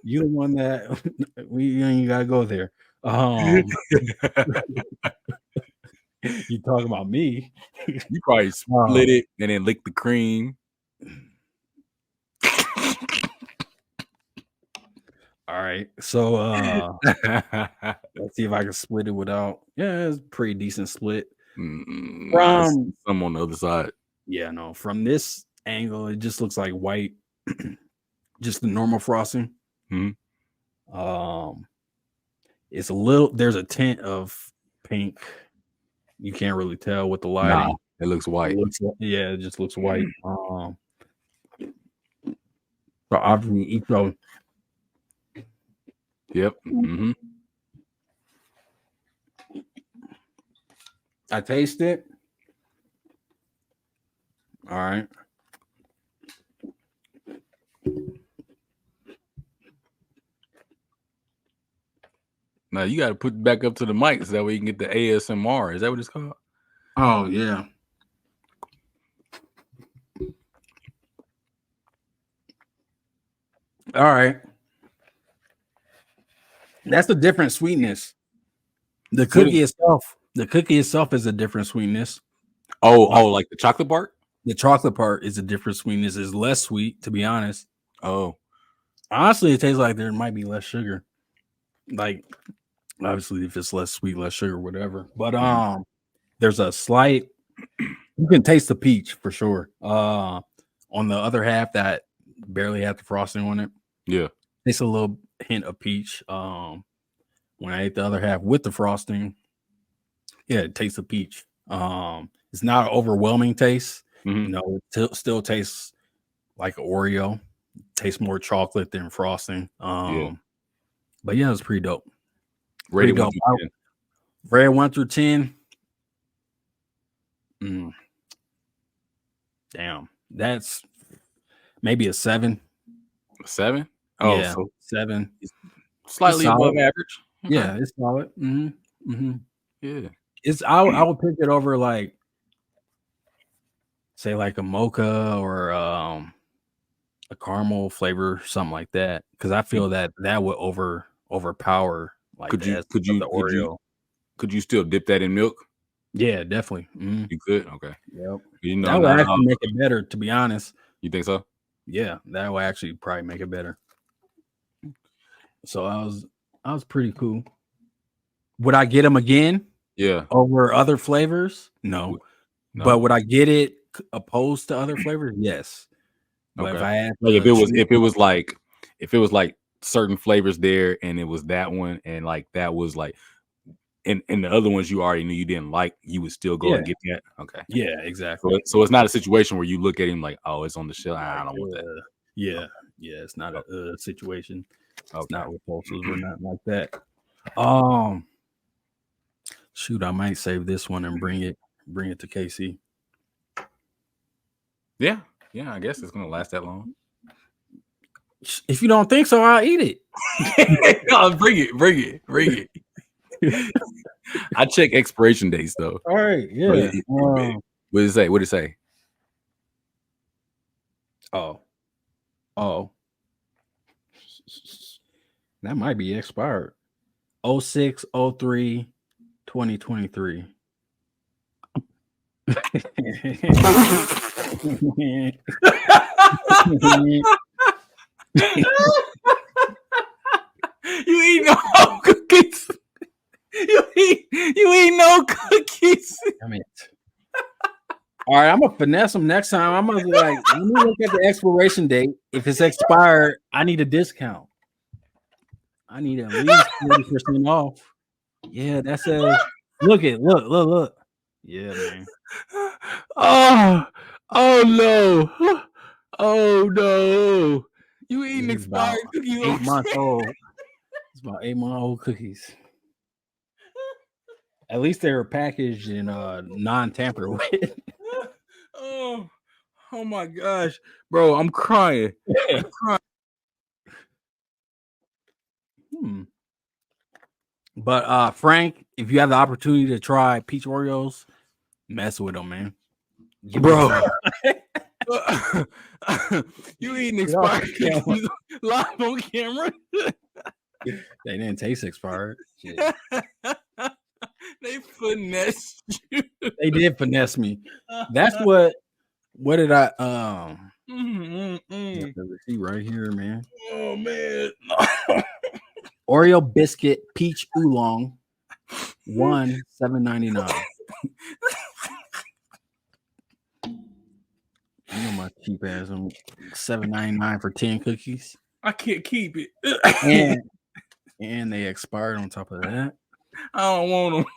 You the one that you gotta go there. You talking about me? You probably split it and then lick the cream. All right, so let's see if I can split it without. Yeah, it's a pretty decent split. From some on the other side. Yeah, no, from this angle, it just looks like white, just the normal frosting. Mm-hmm. It's a little. There's a tint of pink. You can't really tell with the lighting. Nah, it looks white. It just looks white. So obviously each of. Yep. Mm-hmm. I taste it. All right. Now you got to put it back up to the mic so that way you can get the ASMR. Is that what it's called? Oh yeah. All right. That's a different sweetness. The cookie itself is a different sweetness. Oh, like the chocolate part? The chocolate part is a different sweetness. It's less sweet, to be honest. Oh. Honestly, it tastes like there might be less sugar. Like, obviously, if it's less sweet, less sugar, whatever. But there's a slight. You can taste the peach for sure. On the other half that barely had the frosting on it. Yeah. It's a little hint of peach. When I ate the other half with the frosting, yeah, it tastes of peach. It's not an overwhelming taste. Mm-hmm. You know, it still tastes like Oreo. Tastes more chocolate than frosting. But yeah, it's pretty dope. Rated 1 through 10. Rated 1 through 10. Damn, that's maybe a 7. A 7? Oh, yeah, so 7. Slightly above average. Okay. Yeah, it's solid. Yeah, I would pick it over like, say, like a mocha or a caramel flavor, something like that, because I feel that would overpower. Like, could you still dip that in milk? Yeah, definitely. You could. Okay. Yep. You know, that would actually make it better, to be honest. You think so? Yeah, that would actually probably make it better. So I was pretty cool. Would I get them again? Yeah. Over other flavors? No. No? But would I get it opposed to other flavors? Yes. But Okay. if I had Like if it was like certain flavors there and it was that one and like that was like and the other ones you already knew you didn't like, you would still go and get that. Okay. Yeah, exactly. So it's not a situation where you look at him like, oh, it's on the shelf. I don't want that. Yeah. It's not a situation. It's Okay. not repulsive or nothing like that. Shoot, I might save this one and bring it to KC. Yeah, I guess it's gonna last that long. If you don't think so, I'll eat it. No, bring it. I check expiration dates though. All right, yeah. What did it say? Oh, that might be expired. 06/03/2023. You eat no cookies. You eat no cookies. Damn it. All right, I'm gonna finesse them next time. I'm gonna be like, let me look at the expiration date. If it's expired, I need a discount. I need at least 40% off. Yeah, that says look. Yeah, man. Oh no. Oh no. You eating expired cookies? 8 months old. It's about 8 month old cookies. At least they were packaged in non-tamper with. Oh my gosh, bro, I'm crying. I'm crying. But Frank, if you have the opportunity to try peach Oreos, mess with them, man. Bro. You eating expired cookies live on camera? They didn't taste expired. They finessed you. They did finesse me. That's what did I The receipt right here, man. Oh man. Oreo biscuit peach oolong, $7.99. You know my cheap ass. I'm $7.99 for 10 cookies. I can't keep it. and they expired on top of that. I don't want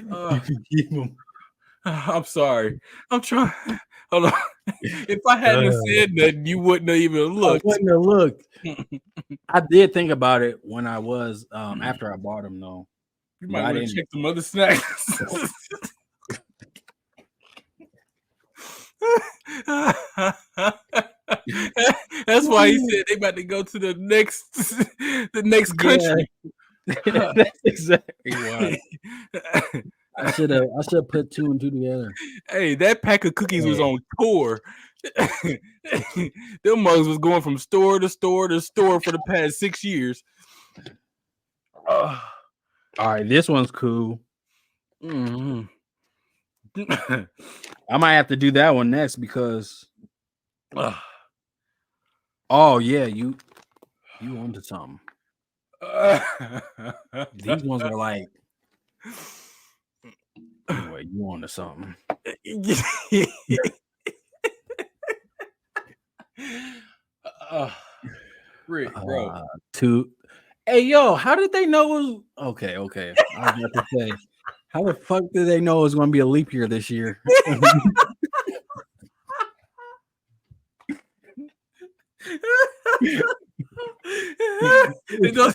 them. I'm sorry. I'm trying. Hold on. If I hadn't said that, you wouldn't have even looked. I wouldn't have looked. I did think about it when I was after I bought them, though. You might want to check some other snacks. That's why he said they about to go to the next country. That's exactly why. I should have put 2 and 2 together. Hey, that pack of cookies was on tour. Them mugs was going from store to store to store for the past 6 years. All right, this one's cool. Mm-hmm. I might have to do that one next because oh yeah, you onto something. These ones are like anyway, you onto something. Rick, bro. Hey yo, how did they know it was okay? I was about to say, how the fuck did they know it was going to be a leap year this year? Those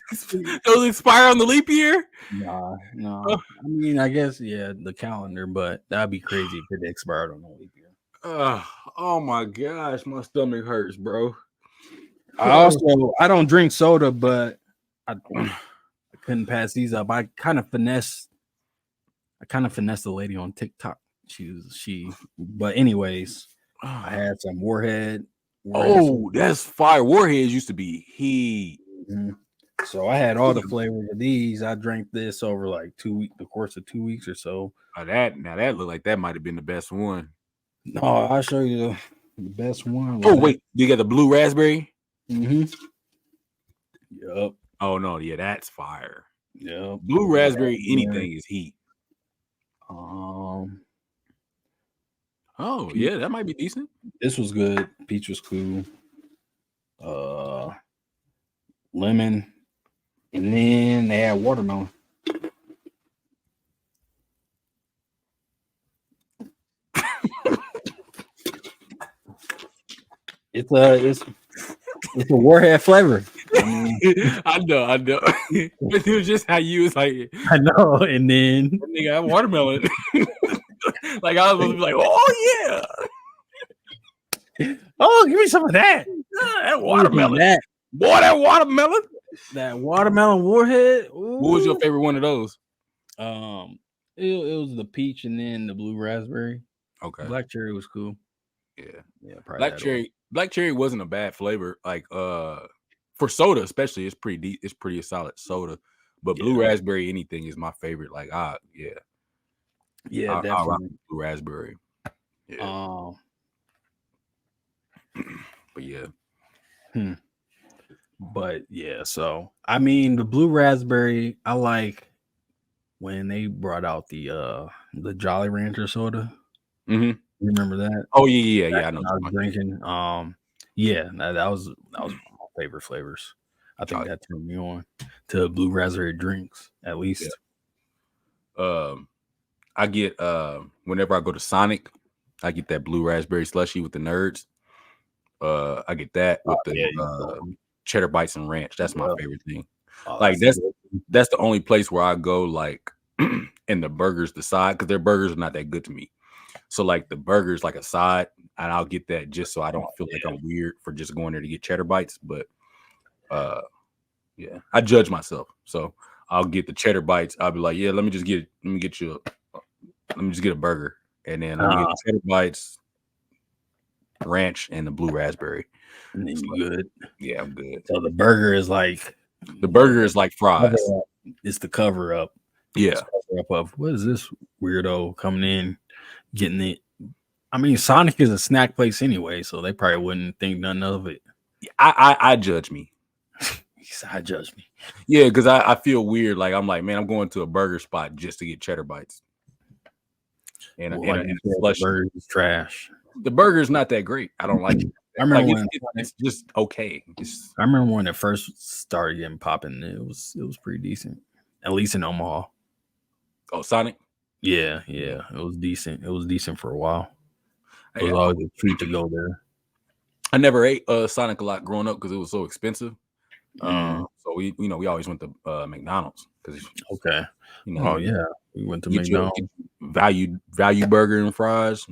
expire on the leap year? No. I mean, I guess the calendar, but that'd be crazy if it expired on the leap year. Oh my gosh, my stomach hurts, bro. I don't drink soda, but I couldn't pass these up. I kind of finessed the lady on TikTok. But anyways, I had some Warhead. Oh, that's fire. Warheads used to be heat. Mm-hmm. So I had all the flavors of these. I drank this over like the course of 2 weeks or so. That looked like that might have been the best one. No, I'll show you the best one. Oh, wait, you got the blue raspberry? Mm-hmm. Yep. Oh no, yeah, that's fire. Yep. Blue raspberry, anything is heat. Oh yeah, that might be decent. This was good. Peach was cool. Lemon, and then they had watermelon. It's a warhead flavor. I know. But it was just how you was like, I know. And then nigga, I have watermelon. Like I was supposed to be like, oh yeah. Oh, give me some of that. That watermelon. Boy, that watermelon. That watermelon warhead. Ooh. What was your favorite one of those? It was the peach and then the blue raspberry. Okay. Black cherry was cool. Yeah. Black cherry wasn't a bad flavor. Like for soda, especially, it's pretty a solid soda. But blue raspberry, anything is my favorite. Like definitely. I rock blue raspberry. Yeah. But yeah. But yeah, so I mean the blue raspberry, I like when they brought out the Jolly Rancher soda. Mm-hmm. You remember that? Oh yeah. I know. I was drinking. That was one of my favorite flavors. I think that turned me on to blue raspberry drinks, at least. Yeah. I get whenever I go to Sonic, I get that blue raspberry slushy with the nerds. I get that with the cheddar bites and ranch. That's my favorite thing. Like that's the only place where I go like and the burgers the side, because their burgers are not that good to me. So like the burgers like a side, and I'll get that just so I don't feel like I'm weird for just going there to get cheddar bites. But I judge myself. So I'll get the cheddar bites. I'll be like, yeah, let me just get a burger, and then let me get the cheddar bites, ranch, and the blue raspberry. And then you good. Yeah, I'm good. So the burger is like fries. It's the cover up. Yeah. Cover up of what is this weirdo coming in, getting it? I mean, Sonic is a snack place anyway, so they probably wouldn't think none of it. I judge me. I judge me. Yeah, because I feel weird. Like I'm like, man, I'm going to a burger spot just to get cheddar bites. And the burger is trash. The burger's not that great. I don't like it. I remember when it's just okay. I remember when it first started getting popping. It was pretty decent, at least in Omaha. Oh, Sonic. Yeah, it was decent. It was decent for a while. It was always a treat to go there. I never ate Sonic a lot growing up because it was so expensive. So we always went to McDonald's because we went to McDonald's. Value burger and fries.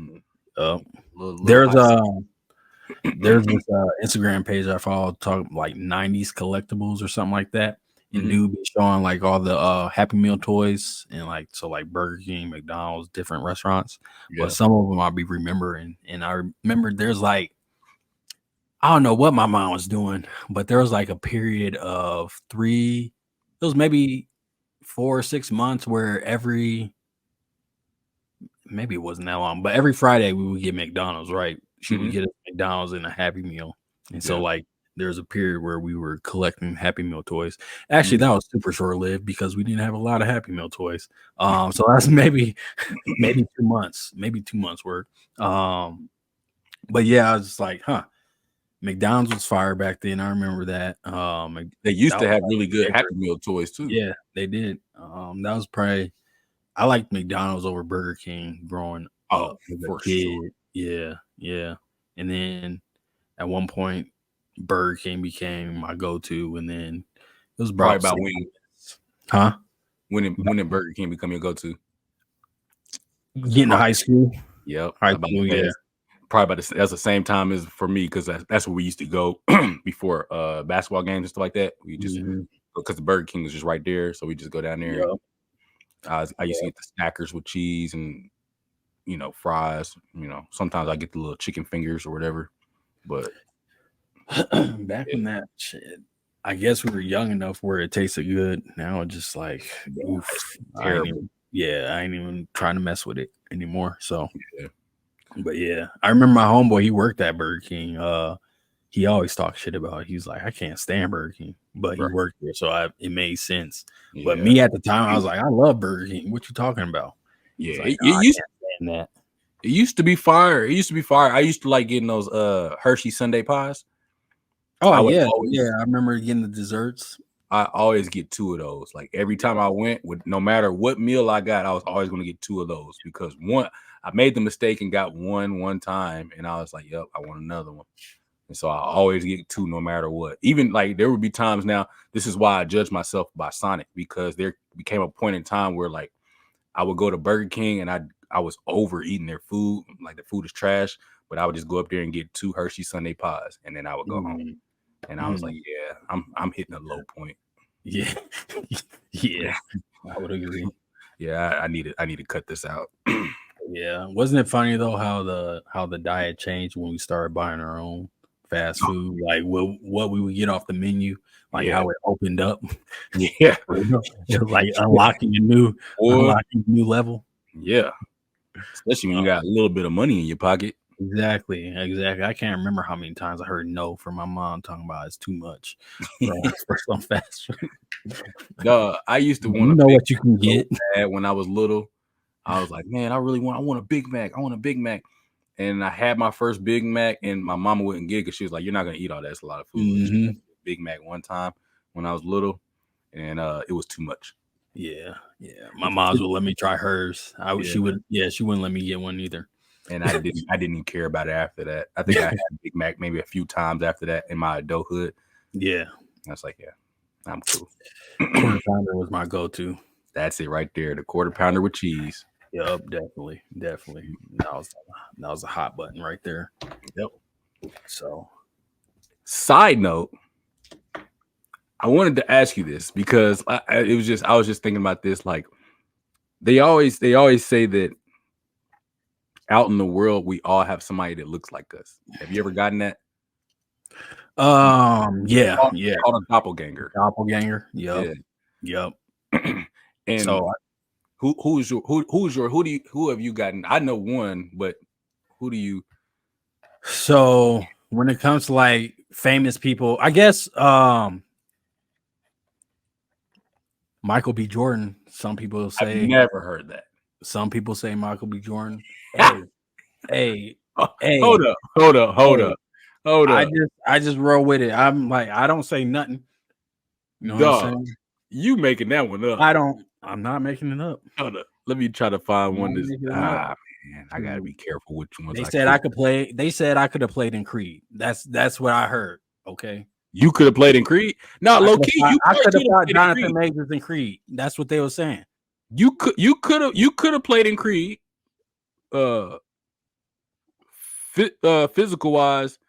There's this Instagram page I follow talking like 90s collectibles or something like that. And dude be showing like all the Happy Meal toys and like Burger King, McDonald's, different restaurants. Yeah. But some of them I'll be remembering. And I remember there's like, I don't know what my mom was doing, but there was like a period of it was maybe 4 or 6 months where maybe it wasn't that long, but every Friday we would get McDonald's, right? She would get a McDonald's and a Happy Meal. And so like there's a period where we were collecting Happy Meal toys. Actually, that was super short-lived because we didn't have a lot of Happy Meal toys. So that's maybe 2 months, worth. But yeah, I was just like, McDonald's was fire back then. I remember that. They used to have really good Happy Meal toys too. Yeah, they did. That was probably, I liked McDonald's over Burger King growing up as a kid. Sure. Yeah. And then at one point, Burger King became my go-to, and then it was probably about when did Burger King become your go-to? Getting to high school. Yep. High school, yeah. Probably that's the same time as for me, because that's where we used to go before basketball games and stuff like that. We just because the Burger King was just right there, so we just go down there. Yep. I used to get the Snackers with cheese and fries. Sometimes I get the little chicken fingers or whatever. But back when that shit, I guess we were young enough where it tasted good. Now it's just like, terrible. I ain't even trying to mess with it anymore. So, but yeah, I remember my homeboy. He worked at Burger King. He always talked shit about it. He's like, I can't stand Burger King, but he worked there, so it made sense. Yeah. But me at the time, I was like, I love Burger King. What you talking about? Yeah, like, it I used can't stand that. it used to be fire. It used to be fire. I used to like getting those Hershey Sunday pies. Oh I would yeah, always, yeah. I remember getting the desserts. I always get 2 of those. Like every time I went, with no matter what meal I got, I was always going to get 2 of those because one, I made the mistake and got one time, and I was like, "Yep, I want another one." And so I always get 2 no matter what. Even like there would be times now. This is why I judge myself by Sonic, because there became a point in time where like I would go to Burger King and I was overeating their food, like the food is trash, but I would just go up there and get 2 Hershey Sunday pies, and then I would go home. And I was like, yeah, I'm hitting a low point. Yeah, yeah, I would agree. Yeah, I need to cut this out. Yeah, wasn't it funny though how the diet changed when we started buying our own fast food? Like what we would get off the menu, like how it opened up. Yeah, it was like unlocking a new level. Yeah, especially when you got a little bit of money in your pocket. Exactly. I can't remember how many times I heard no from my mom talking about it's too much for some fast food. I used to want to know what you can get when I was little. I was like, man, I want a Big Mac. I want a Big Mac. And I had my first Big Mac, and my mama wouldn't get it because she was like, you're not gonna eat all that. It's a lot of food. Mm-hmm. Big Mac one time when I was little, and it was too much. Yeah. My mom would let me try hers. She wouldn't let me get one either. And I didn't even care about it after that. I think I had Big Mac maybe a few times after that in my adulthood. Yeah. I was like, yeah, I'm cool. Quarter pounder was my go-to. That's it right there. The quarter pounder with cheese. Yep, definitely. That was a hot button right there. Yep. So, side note, I wanted to ask you this because I was just thinking about this. Like, they always say that out in the world we all have somebody that looks like us. Have you ever gotten that? Yeah. Called a doppelganger. Doppelganger. Yep. Yeah. Yep. And so who have you gotten? I know one, but who do you? So when it comes to like famous people, I guess Michael B. Jordan. Some people say. I've never heard that. Some people say Michael B. Jordan. Hey. Hold up. I just roll with it. I'm like, I don't say nothing. You know what I'm saying? You making that one up. I'm not making it up. Hold up. Let me try to find one that's man, I gotta be careful which ones. They said I could play. They said I could have played in Creed. That's what I heard. Okay. You could have played in Creed? No, low key. I could have got Jonathan Majors in Creed. That's what they were saying. You could have played in Creed, physical wise,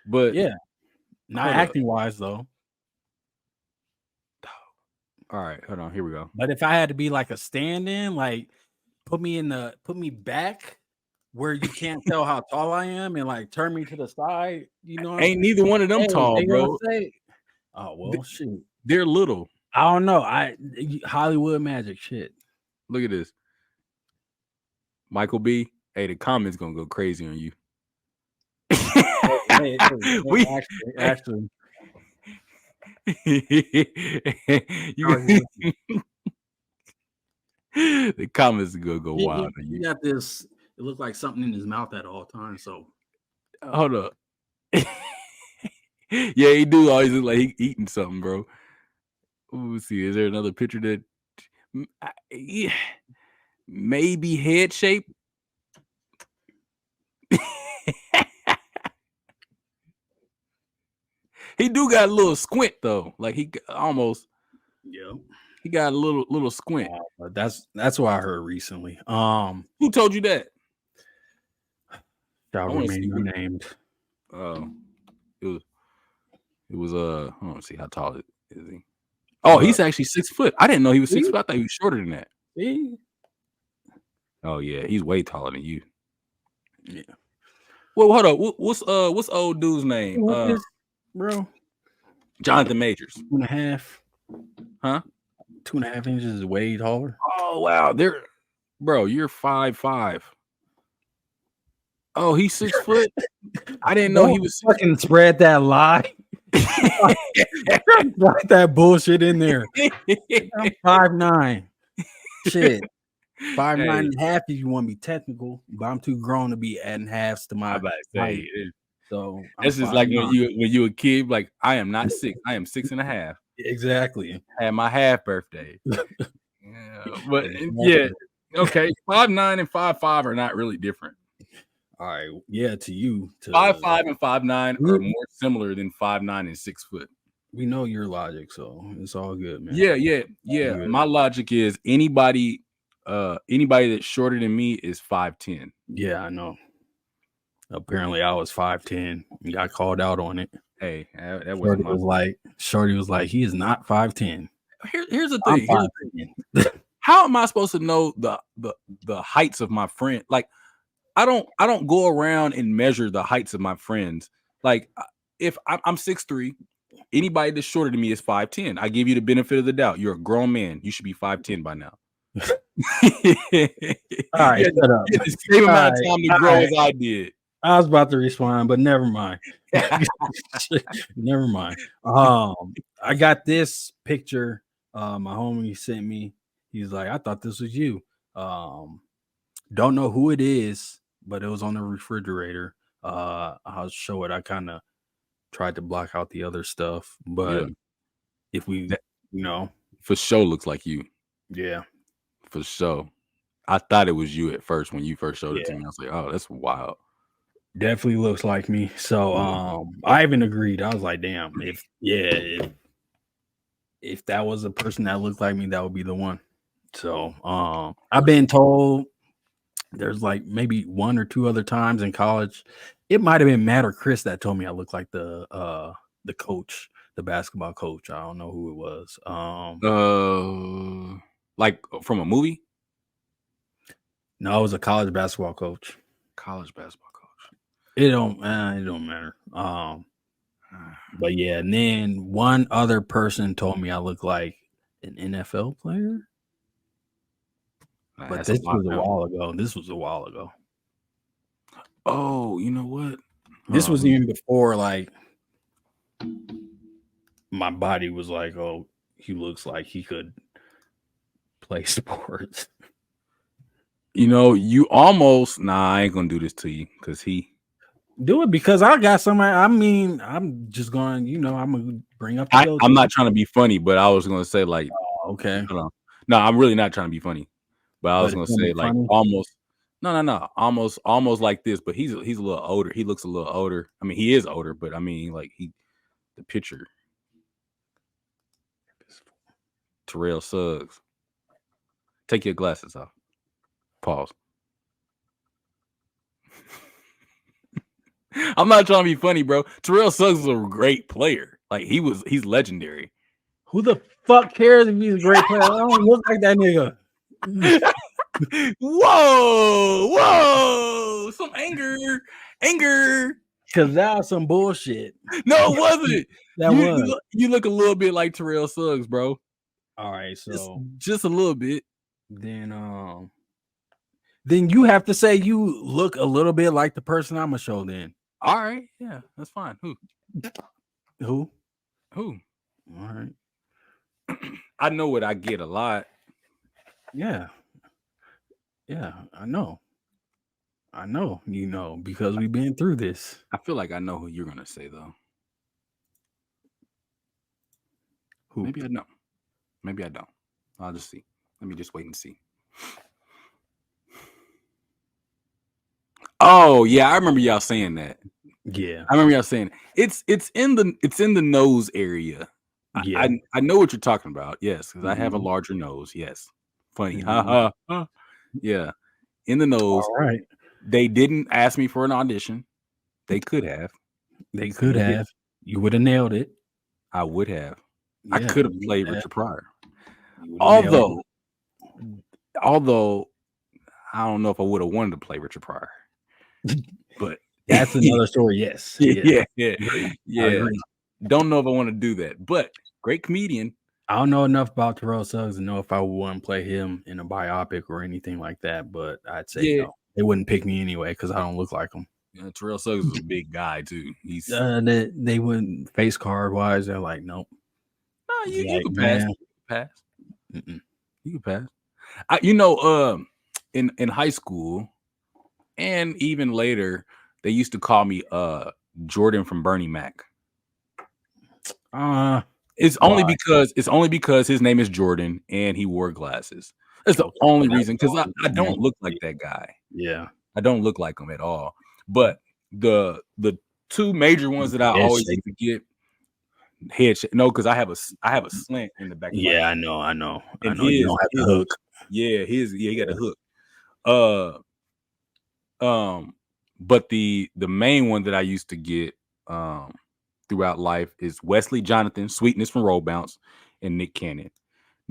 but yeah, not acting wise though. All right, hold on. Here we go. But if I had to be like a stand-in, like put me back where you can't tell how tall I am, and like turn me to the side, you know. Ain't neither one of them tall, bro. Oh well, shoot. They're little. I don't know. Hollywood magic shit. Look at this. Michael B. Hey, the comments gonna go crazy on you. Actually. The comments are gonna go wild. You got this. It looks like something in his mouth at all times. So hold up. Yeah, he do always look like he eating something, bro. Let's see. Is there another picture that maybe head shape? He do got a little squint though. Like he almost. Yeah. He got a little squint. That's what I heard recently. Who told you that? Shall remain unnamed. It was I don't see how tall is he. Oh, he's actually 6 foot. I didn't know he was 6 foot. I thought he was shorter than that. See? Oh yeah, he's way taller than you. Yeah. Well, hold up. What's old dude's name? Bro. Jonathan Majors. 2.5. Huh? 2.5 inches is way taller. Oh wow, bro, you're 5'5". Oh, he's 6 foot. I didn't know he was fucking spread that lie. Write that bullshit in there. I'm 5'9". Shit. 5'9" Hey, and a half if you want to be technical, but I'm too grown to be adding halves to I my about to height. say So I'm that's just like 5'9". when you a kid, like I am not 6, I am 6.5. Exactly. Had my half birthday. Yeah, but Exactly. okay, 5'9" and 5'5" are not really different. All right. Yeah, to you. 5'5" and 5'9" are we, more similar than 5'9" and 6 foot. we know your logic, so it's all good, man. Yeah. Good. My logic is anybody that's shorter than me is 5'10". Yeah, I know. Apparently, I was 5'10" and got called out on it. Hey, that wasn't Shorty was like, he is not 5'10". Here's the I'm thing. 5'10". How am I supposed to know the heights of my friend? Like, I don't go around and measure the heights of my friends. Like, if I'm 6'3", anybody that's shorter than me is 5'10". I give you the benefit of the doubt. You're a grown man. You should be 5'10" by now. All right, shut up. You had the same amount of time to grow as I did. I was about to respond, but never mind. Never mind. I got this picture. My homie sent me. He's like, I thought this was you. Don't know who it is, but it was on the refrigerator. I'll show it. I kind of tried to block out the other stuff, but if we, for sure looks like you. Yeah, for sure. I thought it was you at first when you first showed it to me. I was like, oh, that's wild. Definitely looks like me. So I even agreed. I was like, damn, if that was a person that looked like me, that would be the one. So I've been told there's like maybe one or two other times in college. It might have been Matt or Chris that told me I look like the coach, the basketball coach. I don't know who it was. Like from a movie? No, it was a college basketball coach. College basketball coach. It don't matter. But yeah, and then one other person told me I look like an NFL player. But this was a while ago. This was a while ago. Oh, you know what? This was even before like my body was like, oh, he looks like he could play sports. You know, you almost I ain't gonna do this to you because do it because I got somebody. I mean, I'm just going, I'm gonna bring up the I'm not trying to be funny, but I was gonna say like okay. No, I'm really not trying to be funny. But I was gonna say like funny? Almost almost like this, but he's a little older. He looks a little older. I mean, he is older, but I mean like the picture. Terrell Suggs. Take your glasses off. Pause. I'm not trying to be funny, bro. Terrell Suggs is a great player. Like he's legendary. Who the fuck cares if he's a great player? I don't look like that nigga. Whoa, some anger. Because that was some bullshit. No, it wasn't. was. You look a little bit like Terrell Suggs, bro. All right, so just a little bit. Then you have to say you look a little bit like the person I'm gonna show. Then all right, yeah, that's fine. Who? All right. I know what I get a lot. Yeah, I know, because we've been through this. I feel like I know who you're gonna say though. Who? Maybe I don't. I'll just see. Let me just wait and see. Oh yeah, I remember y'all saying that. Yeah, I remember y'all saying it's in the nose area. Yeah, I know what you're talking about. Yes, because I have a larger nose. Yes, funny. Ha. Yeah, in the nose. All right. They didn't ask me for an audition. They could have. You would have nailed it. I would have. Yeah, I could have played Richard Pryor. Although I don't know if I would have wanted to play Richard Pryor. But that's another story. Yes. Yeah. Don't know if I want to do that, but great comedian. I don't know enough about Terrell Suggs to know if I would want to play him in a biopic or anything like that. But I'd say no. They wouldn't pick me anyway because I don't look like him. Yeah, Terrell Suggs is a big guy too. He's they wouldn't face card wise. They're like, nope. No, you can pass. You can pass. You can pass. In high school and even later, they used to call me Jordan from Bernie Mac. It's only because his name is Jordan and he wore glasses. That's the only reason, because I don't look like that guy. Yeah, I don't look like him at all. But the two major ones that I always used to get head shape. No, because I have a slant in the back. Yeah, I know. And you don't have the hook. Yeah, he got a hook. But the main one that I used to get throughout life is Wesley Jonathan, Sweetness from Roll Bounce, and Nick Cannon.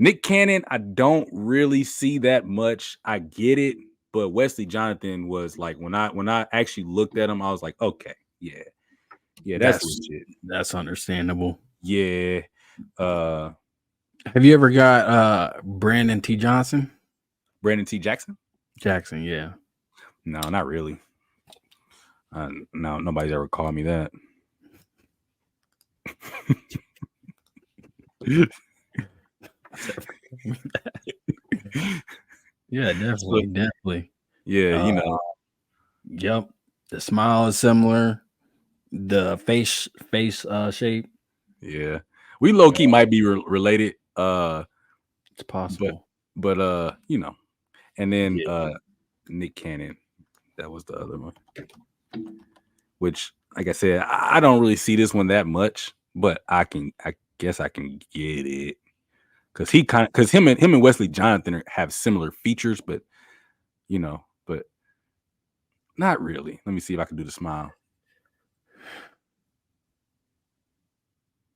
Nick Cannon, I don't really see that much. I get it, but Wesley Jonathan was like, when I actually looked at him, I was like, okay, yeah, that's legit. That's understandable. Yeah. Have you ever got Brandon T. Johnson? Brandon T. Jackson? Jackson, yeah. No, not really. No, nobody's ever called me that. Yeah, definitely. Yeah, Yep. The smile is similar. The face shape. Yeah, we low key might be related. It's possible, but and then Nick Cannon, that was the other one. Which, like I said, I don't really see this one that much, but I guess I can get it because him and Wesley Jonathan have similar features, but but not really. Let me see if I can do the smile.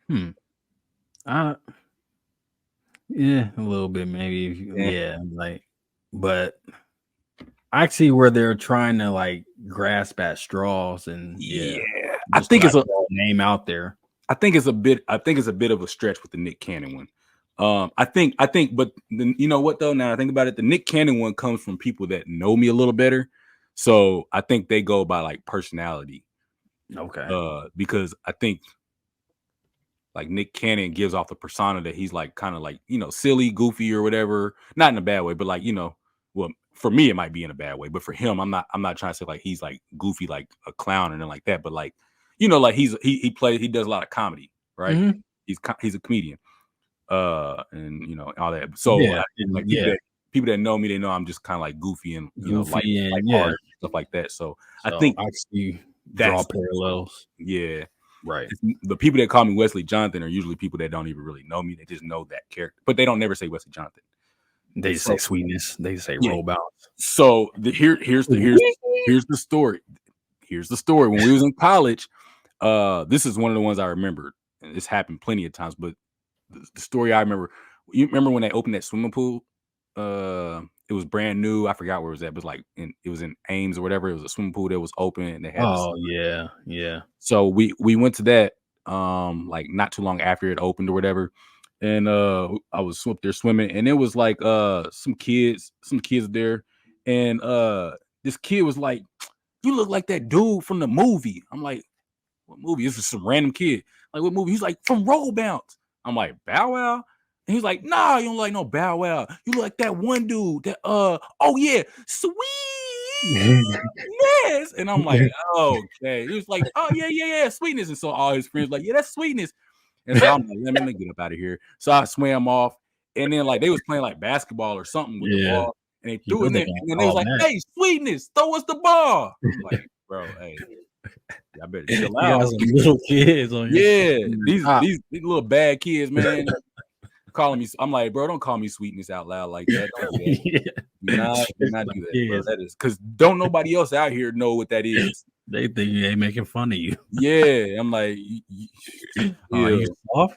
Yeah, a little bit maybe. Yeah, but I see where they're trying to like grasp at straws, and I think it's a name out there. I think it's a bit of a stretch with the Nick Cannon one. I think, but you know what though? Now I think about it, the Nick Cannon one comes from people that know me a little better, so I think they go by like personality. Okay. Because I think like Nick Cannon gives off the persona that he's like kind of like silly, goofy, or whatever. Not in a bad way, but like well, for me it might be in a bad way, but for him, I'm not trying to say like he's like goofy, like a clown or anything like that, but like like he does a lot of comedy, right? Mm-hmm. He's a comedian, and all that. So people that know me, they know I'm just kind of like goofy and like stuff like that. So I think I see draw parallels. Yeah. Right. The people that call me Wesley Jonathan are usually people that don't even really know me. They just know that character, but they don't never say Wesley Jonathan. They say Sweetness. They say Roll Bounce. So here's the story. Here's the story. When we was in college, this is one of the ones I remembered. And this happened plenty of times, but the story I remember. You remember when they opened that swimming pool? It was brand new. I forgot where it was at, but it was in Ames or whatever. It was a swimming pool that was open, and they had. Oh yeah. So we went to that like not too long after it opened or whatever, and I was up there swimming, and it was like some kids there, and this kid was like, "You look like that dude from the movie." I'm like, "What movie?" This is some random kid. Like, "What movie?" He's like, "From Roll Bounce." I'm like, "Bow Wow?" And he's like, "Nah, you don't like no Bow Wow. You look like that one dude that oh yeah, Sweet." Yes. And I'm like, okay. He was like, oh yeah, Sweetness. And so all his friends like, yeah, that's Sweetness. And so I'm like, let me get up out of here. So I swam off, and then like they was playing like basketball or something with the ball, and they threw it in, and they was like, hey, Sweetness, throw us the ball. I'm like, bro, hey, I better chill out. You got some little kids on these little bad kids, man. Calling me, I'm like, bro, don't call me Sweetness out loud like that. Don't do that. Do not do that, bro. That is because don't nobody else out here know what that is. They think they making fun of you. Yeah, I'm like, you soft?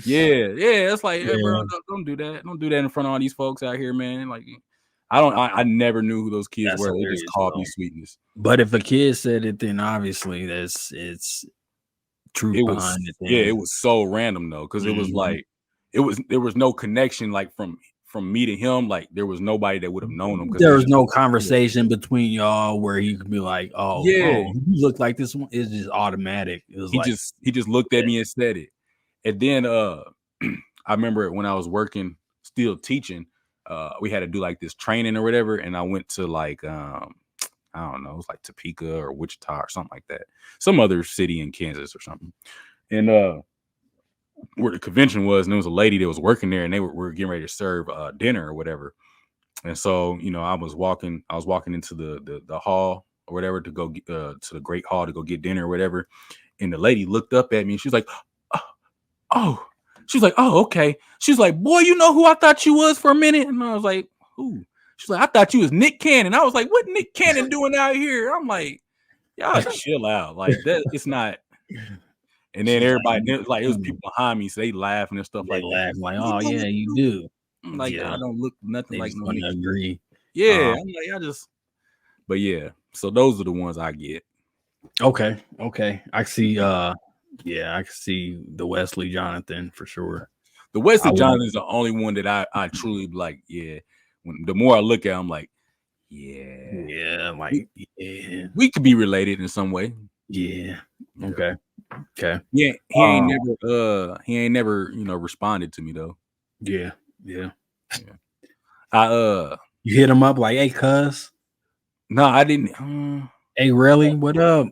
Yeah. It's like, hey, bro, don't do that. Don't do that in front of all these folks out here, man. Like, I never knew who those kids were. They just called me Sweetness. But if a kid said it, then obviously it's truth behind it. Yeah, it was so random though, because it was like there was no connection like from me to him. Like there was nobody that would have known him. There was no conversation between y'all where he could be like, you look like this one. It's just automatic. It was he just looked at me and said it. And then I remember when I was working, still teaching, we had to do like this training or whatever, and I went to like I don't know, it was like Topeka or Wichita or something like that, some other city in Kansas or something, and where the convention was, and there was a lady that was working there, and they were getting ready to serve dinner or whatever. And so, I was walking into the hall or whatever to go to the great hall to go get dinner or whatever. And the lady looked up at me and she's like, oh, she's like, oh, okay. She's like, boy, you know who I thought you was for a minute? And I was like, who? She's like, I thought you was Nick Cannon. I was like, what Nick Cannon doing out here? I'm like, y'all chill out. Like that, it's not. And then everybody, like, it was people behind me, so they laughing and stuff like that. Like, oh yeah, you do. I'm like, I don't look nothing like no Nick. Agree. Yeah, I'm like, but yeah. So those are the ones I get. Okay. I see. I can see the Wesley Jonathan for sure. The Wesley Jonathan is the only one that I truly like. Yeah. The more I look at him, I'm like, yeah, like we could be related in some way. Yeah. Okay. Yeah, he ain't never responded to me though. Yeah. You hit him up like, hey, cuz? No, I didn't. Hey, really? What up?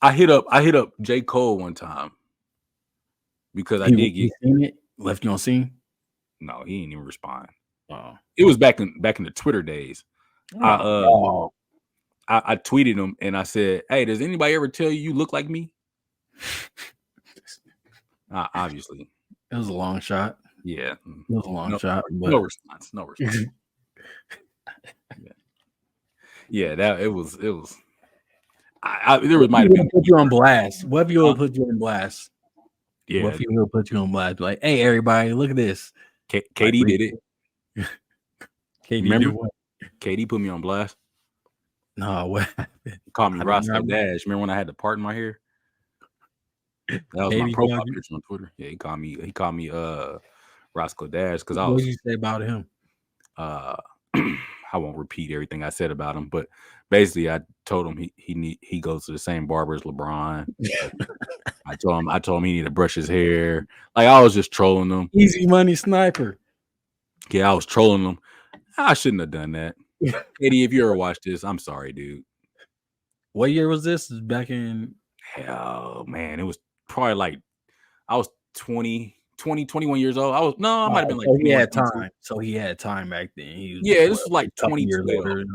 I hit up J. Cole one time because I did get it. Left you on scene? No, he didn't even respond. Oh. It was back in the Twitter days. I tweeted him and I said, hey, does anybody ever tell you look like me? Obviously. It was a long shot. Yeah. It was a long shot. But... No response. Yeah, that it was. There might have been put you on blast. What if you will put you on blast? Yeah. What if you will put you on blast? Like, hey, everybody, look at this. Katie did it. Katie, remember what? Katie put me on blast. No, what? Called me Roscoe Dash. Remember when I had the part in my hair? That was Katie, my profile picture on Twitter. Yeah, he called me Roscoe Dash because I was. What did you say about him? I won't repeat everything I said about him, but basically I told him he goes to the same barber as LeBron. I told him he needed to brush his hair. Like I was just trolling him. Easy money sniper. Yeah, I was trolling him. I shouldn't have done that. Eddie, if you ever watched this, I'm sorry, dude. What year was this? Back in hell, man, it was probably like I was 21 years old. I might have been like. He had time. So he had time back then. This was like 2012.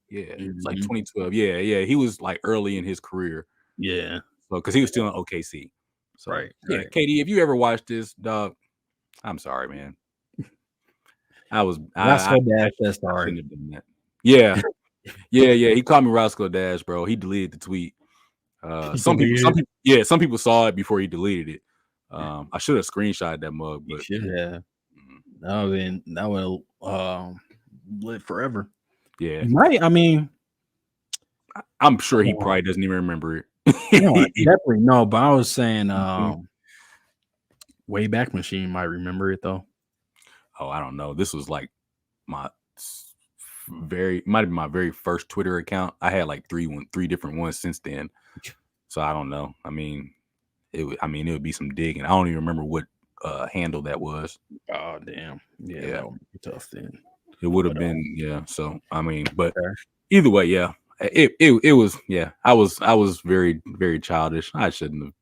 Yeah, it was like 2012. Yeah, he was like early in his career. Yeah, so because he was still in OKC. So, right. Katie, if you ever watched this, dog, I'm sorry, man. Roscoe Dash. That's sorry. Yeah. He called me Roscoe Dash, bro. He deleted the tweet. Some people saw it before he deleted it. I should have screenshotted that mug, but should have. That would live forever. Yeah, I mean, I'm sure he probably doesn't even remember it. No, definitely no. But I was saying, Wayback Machine might remember it though. Oh, I don't know. This was like might have been my very first Twitter account. I had like three different ones since then. So I don't know. I mean, it would be some digging. I don't even remember what handle that was. Oh damn. Yeah. That would be tough then. It would have been, so I mean, but either way, yeah. It was, yeah. I was very, very childish. I shouldn't have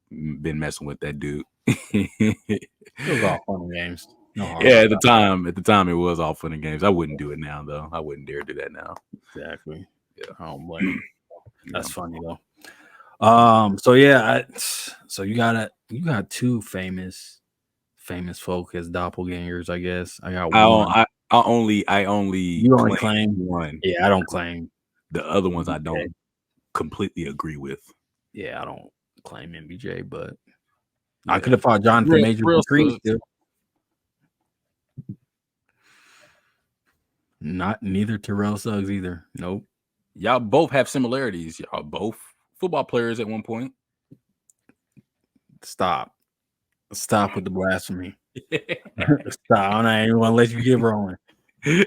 been messing with that dude. It was all fun and games. At the time it was all fun and games. I wouldn't do it now though. I wouldn't dare do that now. Exactly. Yeah. I don't blame you. That's funny though. So yeah, so you got two famous folk as doppelgangers, I guess. I got one. I only claim one. Yeah, I don't claim the other ones. I don't completely agree with. Yeah, I don't claim MBJ, but I could have fought Jonathan Major Creed still. Neither Terrell Suggs either. Nope. Y'all both have similarities. Y'all both football players at one point. Stop with the blasphemy. Stop. I'm not even gonna let you get rolling. I'm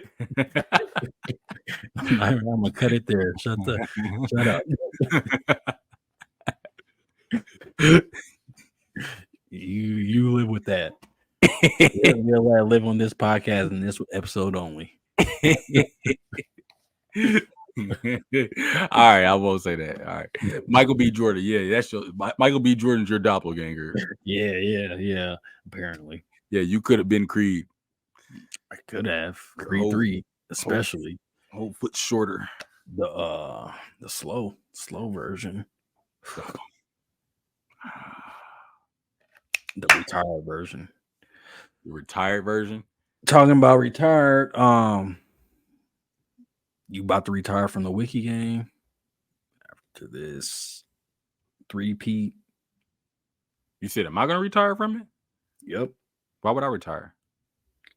gonna cut it there. Shut up. You live with that. You'll live on this podcast in this episode only. All right, I won't say that. All right, Michael B. Jordan. Yeah, that's your Michael B. Jordan's your doppelganger. Yeah. Apparently, Yeah, you could have been Creed. I could have Creed 3, especially whole foot shorter. The slow version. The retired version. The retired version. Talking about retired, you about to retire from the Wiki Game after this 3-peat. You said, am I going to retire from it? Yep. Why would I retire?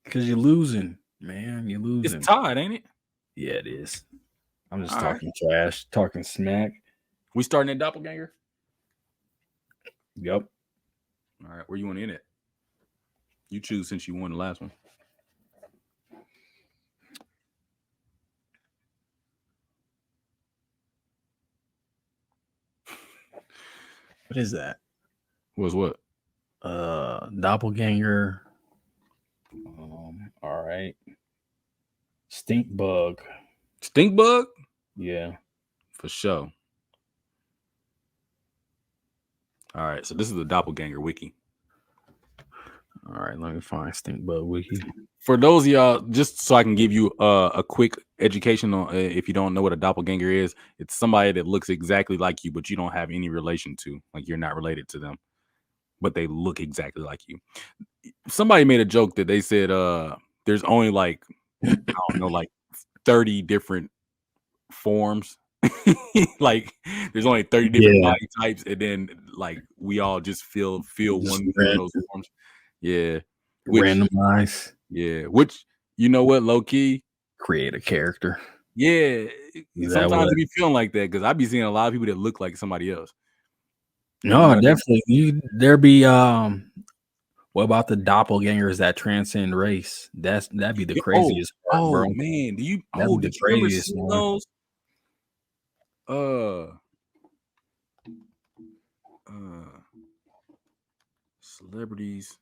Because you're losing, man. You're losing. It's tied, ain't it? Yeah, it is. I'm just talking trash, talking smack. We starting at Doppelganger? Yep. All right, where you want to end it? You choose since you won the last one. What is that? Was what? Doppelganger. All right. Stink bug. Stink bug? Yeah. For sure. All right, so this is the Doppelganger wiki. All right, let me find Stink Bug Wiki. For those of y'all, just so I can give you a quick education on if you don't know what a doppelganger is, it's somebody that looks exactly like you, but you don't have any relation to. Like you're not related to them, but they look exactly like you. Somebody made a joke that they said there's only like, I don't know, like 30 different forms. Like there's only 30 different body types, and then like we all just feel one of those forms. Yeah. Randomize. Yeah. Which, you know what, low key? Create a character. Yeah. Sometimes it be feeling like that because I be seeing a lot of people that look like somebody else. No, definitely. There be what about the doppelgangers that transcend race? That'd be the craziest part, bro. Man, do you the craziest one? Celebrities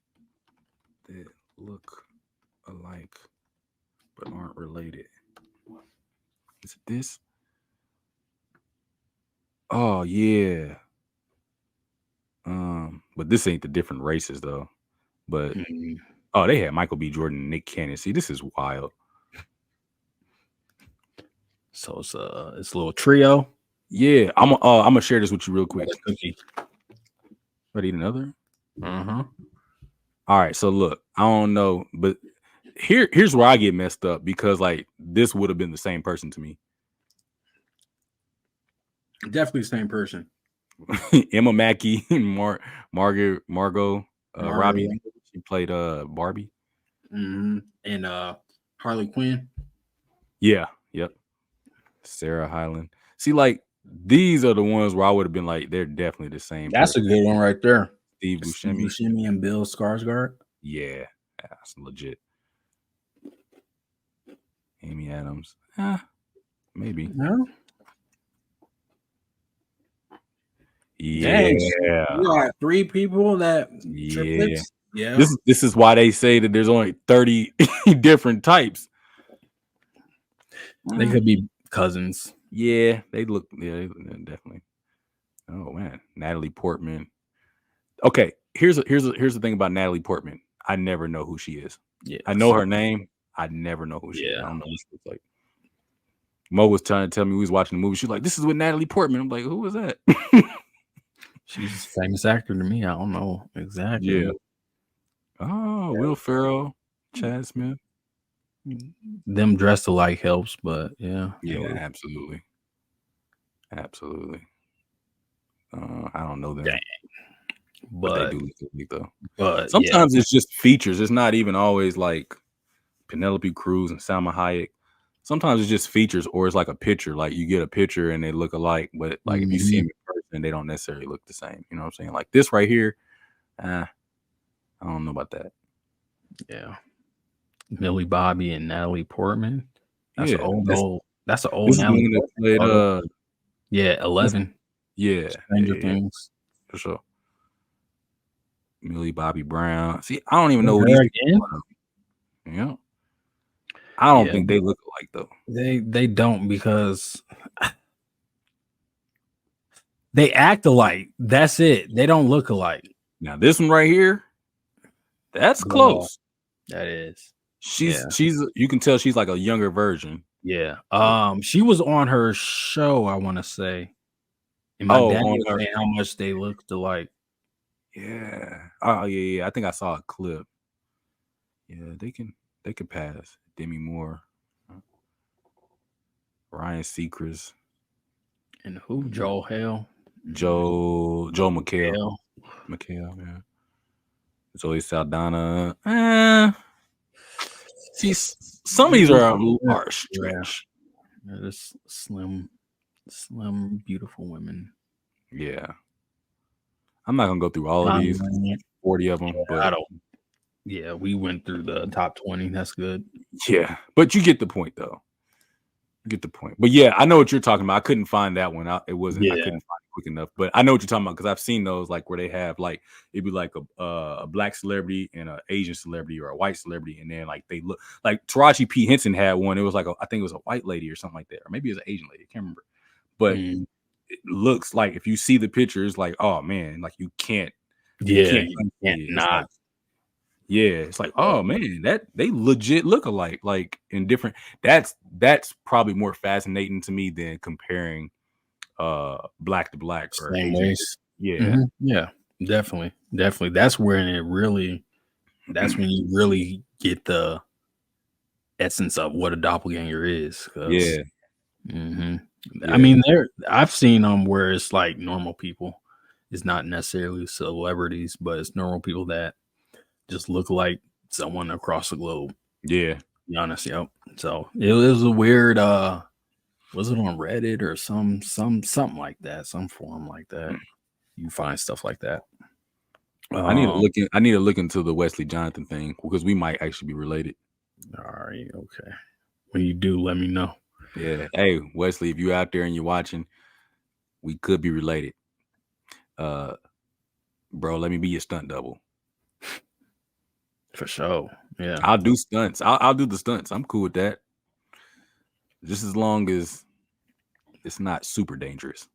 that look alike but aren't related. Is it this? Oh yeah. But this ain't the different races though. But oh, they had Michael B. Jordan and Nick Cannon. See, this is wild. So it's a little trio. Yeah, I'm gonna share this with you real quick. Ready? Another? Uh-huh. All right, so look, I don't know, but here's where I get messed up because like this would have been the same person to me. Definitely the same person. Emma Mackey, Margot Robbie. She played Barbie. Mm-hmm. And Harley Quinn. Yeah, yep. Sarah Hyland. See, like these are the ones where I would have been like, they're definitely the same. That's a good one right there. Steve Buscemi and Bill Skarsgård. Yeah, that's legit. Amy Adams. Maybe. No. Yeah. You got 3 people that triplets. Yeah. This is why they say that there's only 30 different types. They could be cousins. Yeah, they look. Yeah, definitely. Oh man, Natalie Portman. Okay, here's the thing about Natalie Portman. I never know who she is. Yeah, I know her name. I never know who she is. I don't know what she looks like. Mo was trying to tell me we was watching the movie. She's like, "This is with Natalie Portman." I'm like, "Who was that?" She's a famous actor to me. I don't know exactly. Yeah. Oh, Will Ferrell, Chad Smith. Them dressed alike helps, but yeah. Yeah, absolutely. Absolutely. I don't know them. Dang. But they do look good though. But sometimes it's just features. It's not even always like Penelope Cruz and Salma Hayek. Sometimes it's just features, or it's like a picture. Like you get a picture and they look alike, but like if you see them in person, they don't necessarily look the same. You know what I'm saying? Like this right here, I don't know about that. Yeah. Millie Bobby and Natalie Portman. That's an old. That's an old Natalie Portman. Yeah, 11. Yeah. Stranger Things. For sure. Millie Bobby Brown. See, I don't even know who these people are. Yeah. I don't think they look alike though. They don't, because they act alike. That's it. They don't look alike. Now this one right here, that's close. That is. She's you can tell she's like a younger version. Yeah. She was on her show, I want to say. And my dad was saying how much they looked alike. Yeah. Oh yeah. I think I saw a clip. Yeah, they can pass. Demi Moore, Ryan Seacrest, and who? Joe Hale. Joe McHale. McHale, yeah. Zoe Saldana. Some of these are stretch. Yeah, this slim, beautiful women. Yeah. I'm not gonna go through all of these, 40 of them, but I don't. Yeah, we went through the top 20. That's good. Yeah, but you get the point, though. You get the point. But yeah, I know what you're talking about. I couldn't find that one. I couldn't find it quick enough. But I know what you're talking about, because I've seen those, like where they have like it'd be like a black celebrity and an Asian celebrity or a white celebrity, and then like they look like Taraji P. Henson had one. It was like I think it was a white lady or something like that, or maybe it was an Asian lady. I can't remember. But it looks like if you see the pictures, like, oh man, like you can't. You can't not. Yeah, it's like, oh man, that they legit look alike, like in different. That's probably more fascinating to me than comparing black to black or same race. Yeah, yeah, definitely. That's when that's when you really get the essence of what a doppelganger is. Yeah. I mean, I've seen them where it's like normal people. It's not necessarily celebrities, but it's normal people that just look like someone across the globe. Yeah. To be honest, yep. So it was a weird was it on Reddit or something like that, some forum like that. You find stuff like that. I need to look into the Wesley Jonathan thing, because we might actually be related. All right, okay. When you do, let me know. Yeah. Hey, Wesley, if you're out there and you're watching, we could be related. Bro, let me be your stunt double. For sure. Yeah. I'll do stunts. I'll do the stunts. I'm cool with that. Just as long as it's not super dangerous.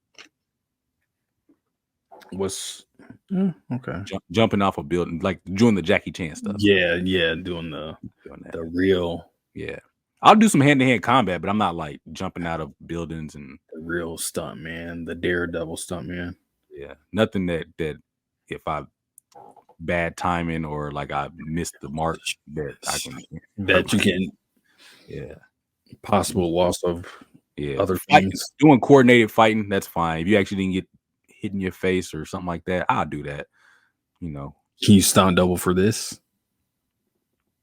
Okay. Jumping off a building, like doing the Jackie Chan stuff. Yeah, doing the real. Yeah. I'll do some hand-to-hand combat, but I'm not like jumping out of buildings and the real stunt man, the daredevil stunt man. Yeah. Nothing that if I bad timing or like I missed the mark that I can possible loss of other things. Doing coordinated fighting, that's fine. If you actually didn't get hit in your face or something like that, I'll do that. You know. Can you stunt double for this?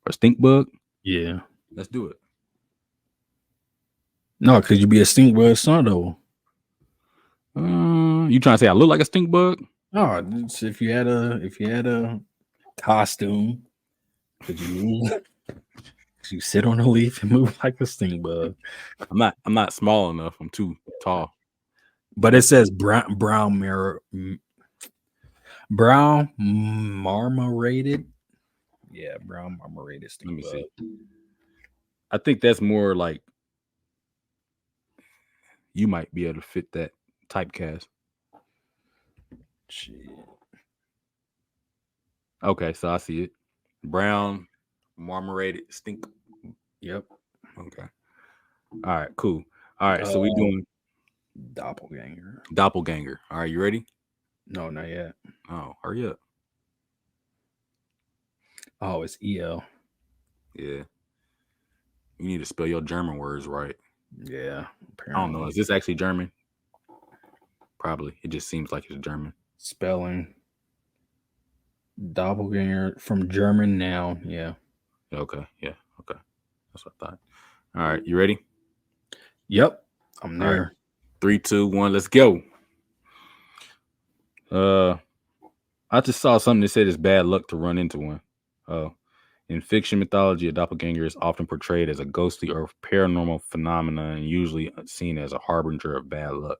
A stink bug? Yeah. Let's do it. No, could you be a stink bug stunt double? You trying to say I look like a stink bug? No, if you had a costume, could you sit on a leaf and move like a stink bug? I'm not small enough. I'm too tall. But it says brown marmorated. Yeah, brown marmorated stink bug. See. I think that's more like you might be able to fit that typecast. Shit. Okay, so I see it. Brown, marmorated stink. Yep. Okay. All right, cool. All right, so we doing doppelganger. Doppelganger. All right, you ready? No, not yet. Oh, hurry up. Oh, it's EL. Yeah. You need to spell your German words right. Yeah. Apparently. I don't know. Is this actually German? Probably. It just seems like it's German. Spelling. Doppelganger from German noun. Yeah. Okay. Yeah. Okay. That's what I thought. All right. You ready? Yep. I'm there. Right. 3, 2, 1. Let's go. I just saw something that said it's bad luck to run into one. In fiction mythology, a doppelganger is often portrayed as a ghostly or paranormal phenomenon, and usually seen as a harbinger of bad luck.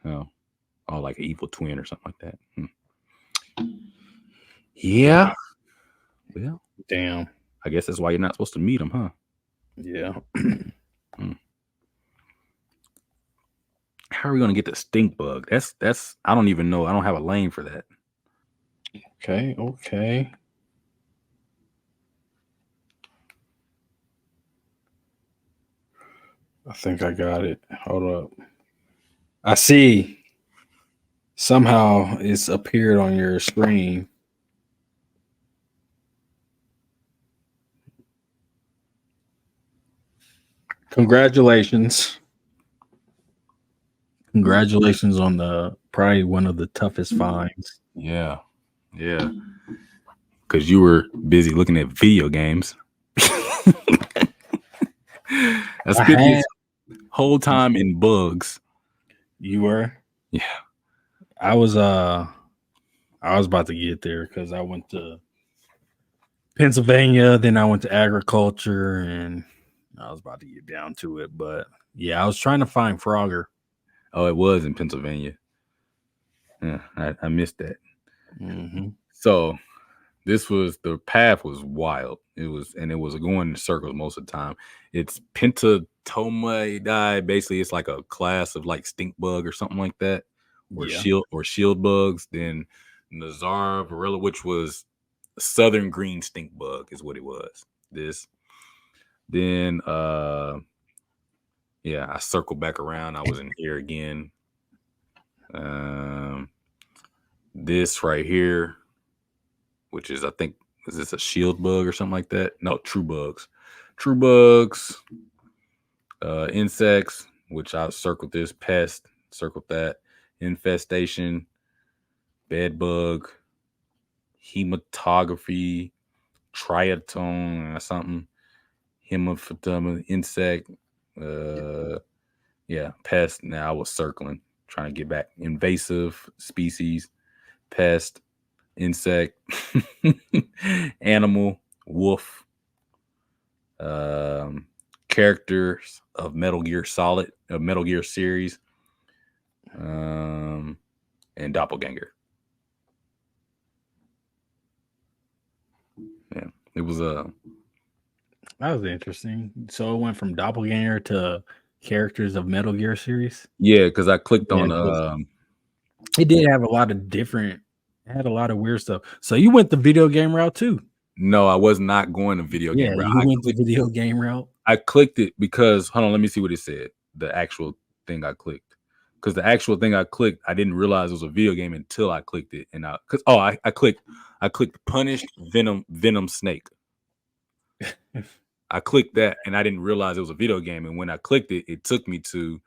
Or like an evil twin or something like that. Yeah. Well, damn. I guess that's why you're not supposed to meet them, huh? Yeah. How are we gonna get the stink bug? That's I don't even know. I don't have a lane for that. Okay. I think I got it. Hold up. I see. Somehow it's appeared on your screen. Congratulations. Congratulations on the probably one of the toughest finds. Yeah. Because you were busy looking at video games. I spent this whole time in bugs. You were? Yeah. I was about to get there because I went to Pennsylvania, then I went to agriculture, and I was about to get down to it. But yeah, I was trying to find Frogger. Oh, it was in Pennsylvania. Yeah, I missed that. Mm-hmm. So the path was wild. It was going in circles most of the time. It's Pentatomidae. Basically, it's like a class of like stink bug or something like that, or shield bugs. Then Nazar Varela, which was southern green stink bug, is what it was. Then I circled back around. I was in here again. This right here, which is, I think, is this a shield bug or something like that? No, true bugs. Insects, which I circled this, pest, circled that, infestation, bed bug, hematography, triatone or something, hemophytoma, insect, pest. Now I was circling, trying to get back. Invasive species, pest, insect, animal, wolf, characters of Metal Gear Solid, Metal Gear series, and Doppelganger. Yeah, it was that was interesting. So it went from Doppelganger to characters of Metal Gear series. Yeah, because I clicked on. It did have a lot of different. It had a lot of weird stuff. So you went the video game route too. No, I was not going the video game route. You went the video game route. I clicked it because, hold on, let me see what it said. The actual thing I clicked. Because the actual thing I clicked, I didn't realize it was a video game until I clicked it. And I clicked Punished Venom Snake. I clicked that and I didn't realize it was a video game. And when I clicked it, it took me to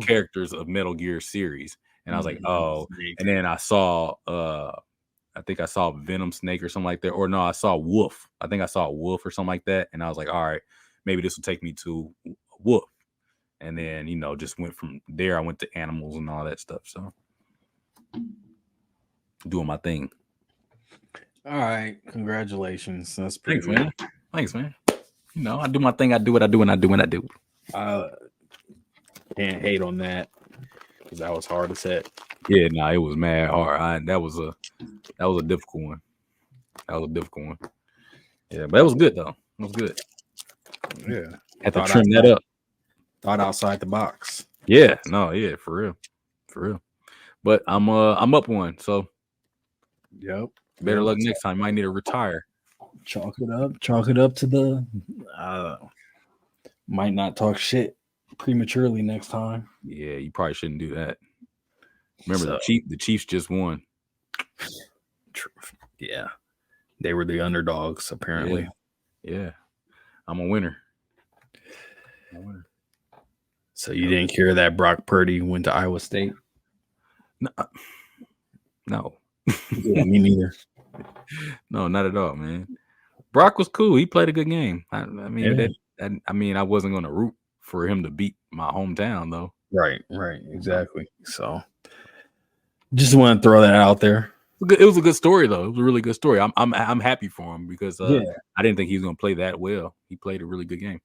characters of Metal Gear series. And I was like, oh, and then I saw I think I saw Venom Snake or something like that. Or no, I saw Wolf. I think I saw a wolf or something like that. And I was like, all right, maybe this will take me to wolf. And then, just went from there. I went to animals and all that stuff. So doing my thing. All right. Congratulations. That's pretty good. Man. Thanks, man. I do my thing. I do what I do and I do what I do. Can't hate on that. Because that was hard to set. Yeah, it was mad hard. That was a difficult one. Yeah, but it was good though. It was good. Yeah. Had to trim that up. Thought outside the box. Yeah, for real. But I'm up one, so yep. Better luck next time. Might need to retire. Chalk it up to the might not talk shit prematurely next time. Yeah, you probably shouldn't do that. Remember, the Chiefs just won. Yeah. They were the underdogs, apparently. Yeah. I'm a winner. So you didn't care that Brock Purdy went to Iowa State? No. Yeah, me neither. No, not at all, man. Brock was cool. He played a good game. I mean, I wasn't going to root for him to beat my hometown, though. Right, exactly. So, just want to throw that out there. It was a good story, though. It was a really good story. I'm happy for him because I didn't think he was going to play that well. He played a really good game.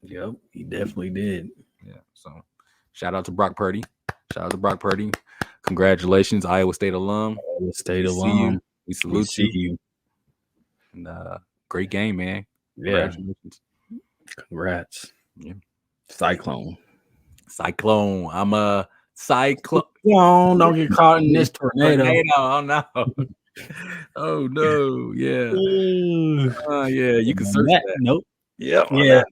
Yep, he definitely did. Yeah. So, shout out to Brock Purdy. Congratulations, Iowa State alum. We salute you. And great game, man. Yeah. Congratulations. Congrats. Yeah. Cyclone. I'm a cyclone. Don't get caught in this tornado. Oh no. Oh no. Yeah. Yeah. You can search that. Nope. Yeah. Yeah.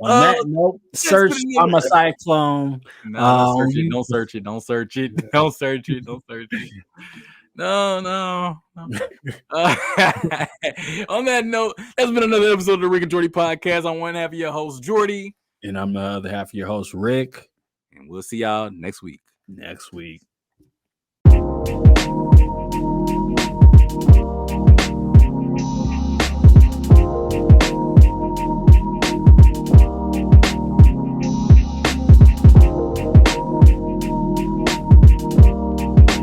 On that note, search I'm a cyclone. No, search it. Don't search it. Don't search it. Don't search it. Don't search it. No. On that note, that's been another episode of the Rick and Jordy podcast. I'm one half of your host, Jordy. And I'm the other half of your host, Rick. And we'll see y'all next week.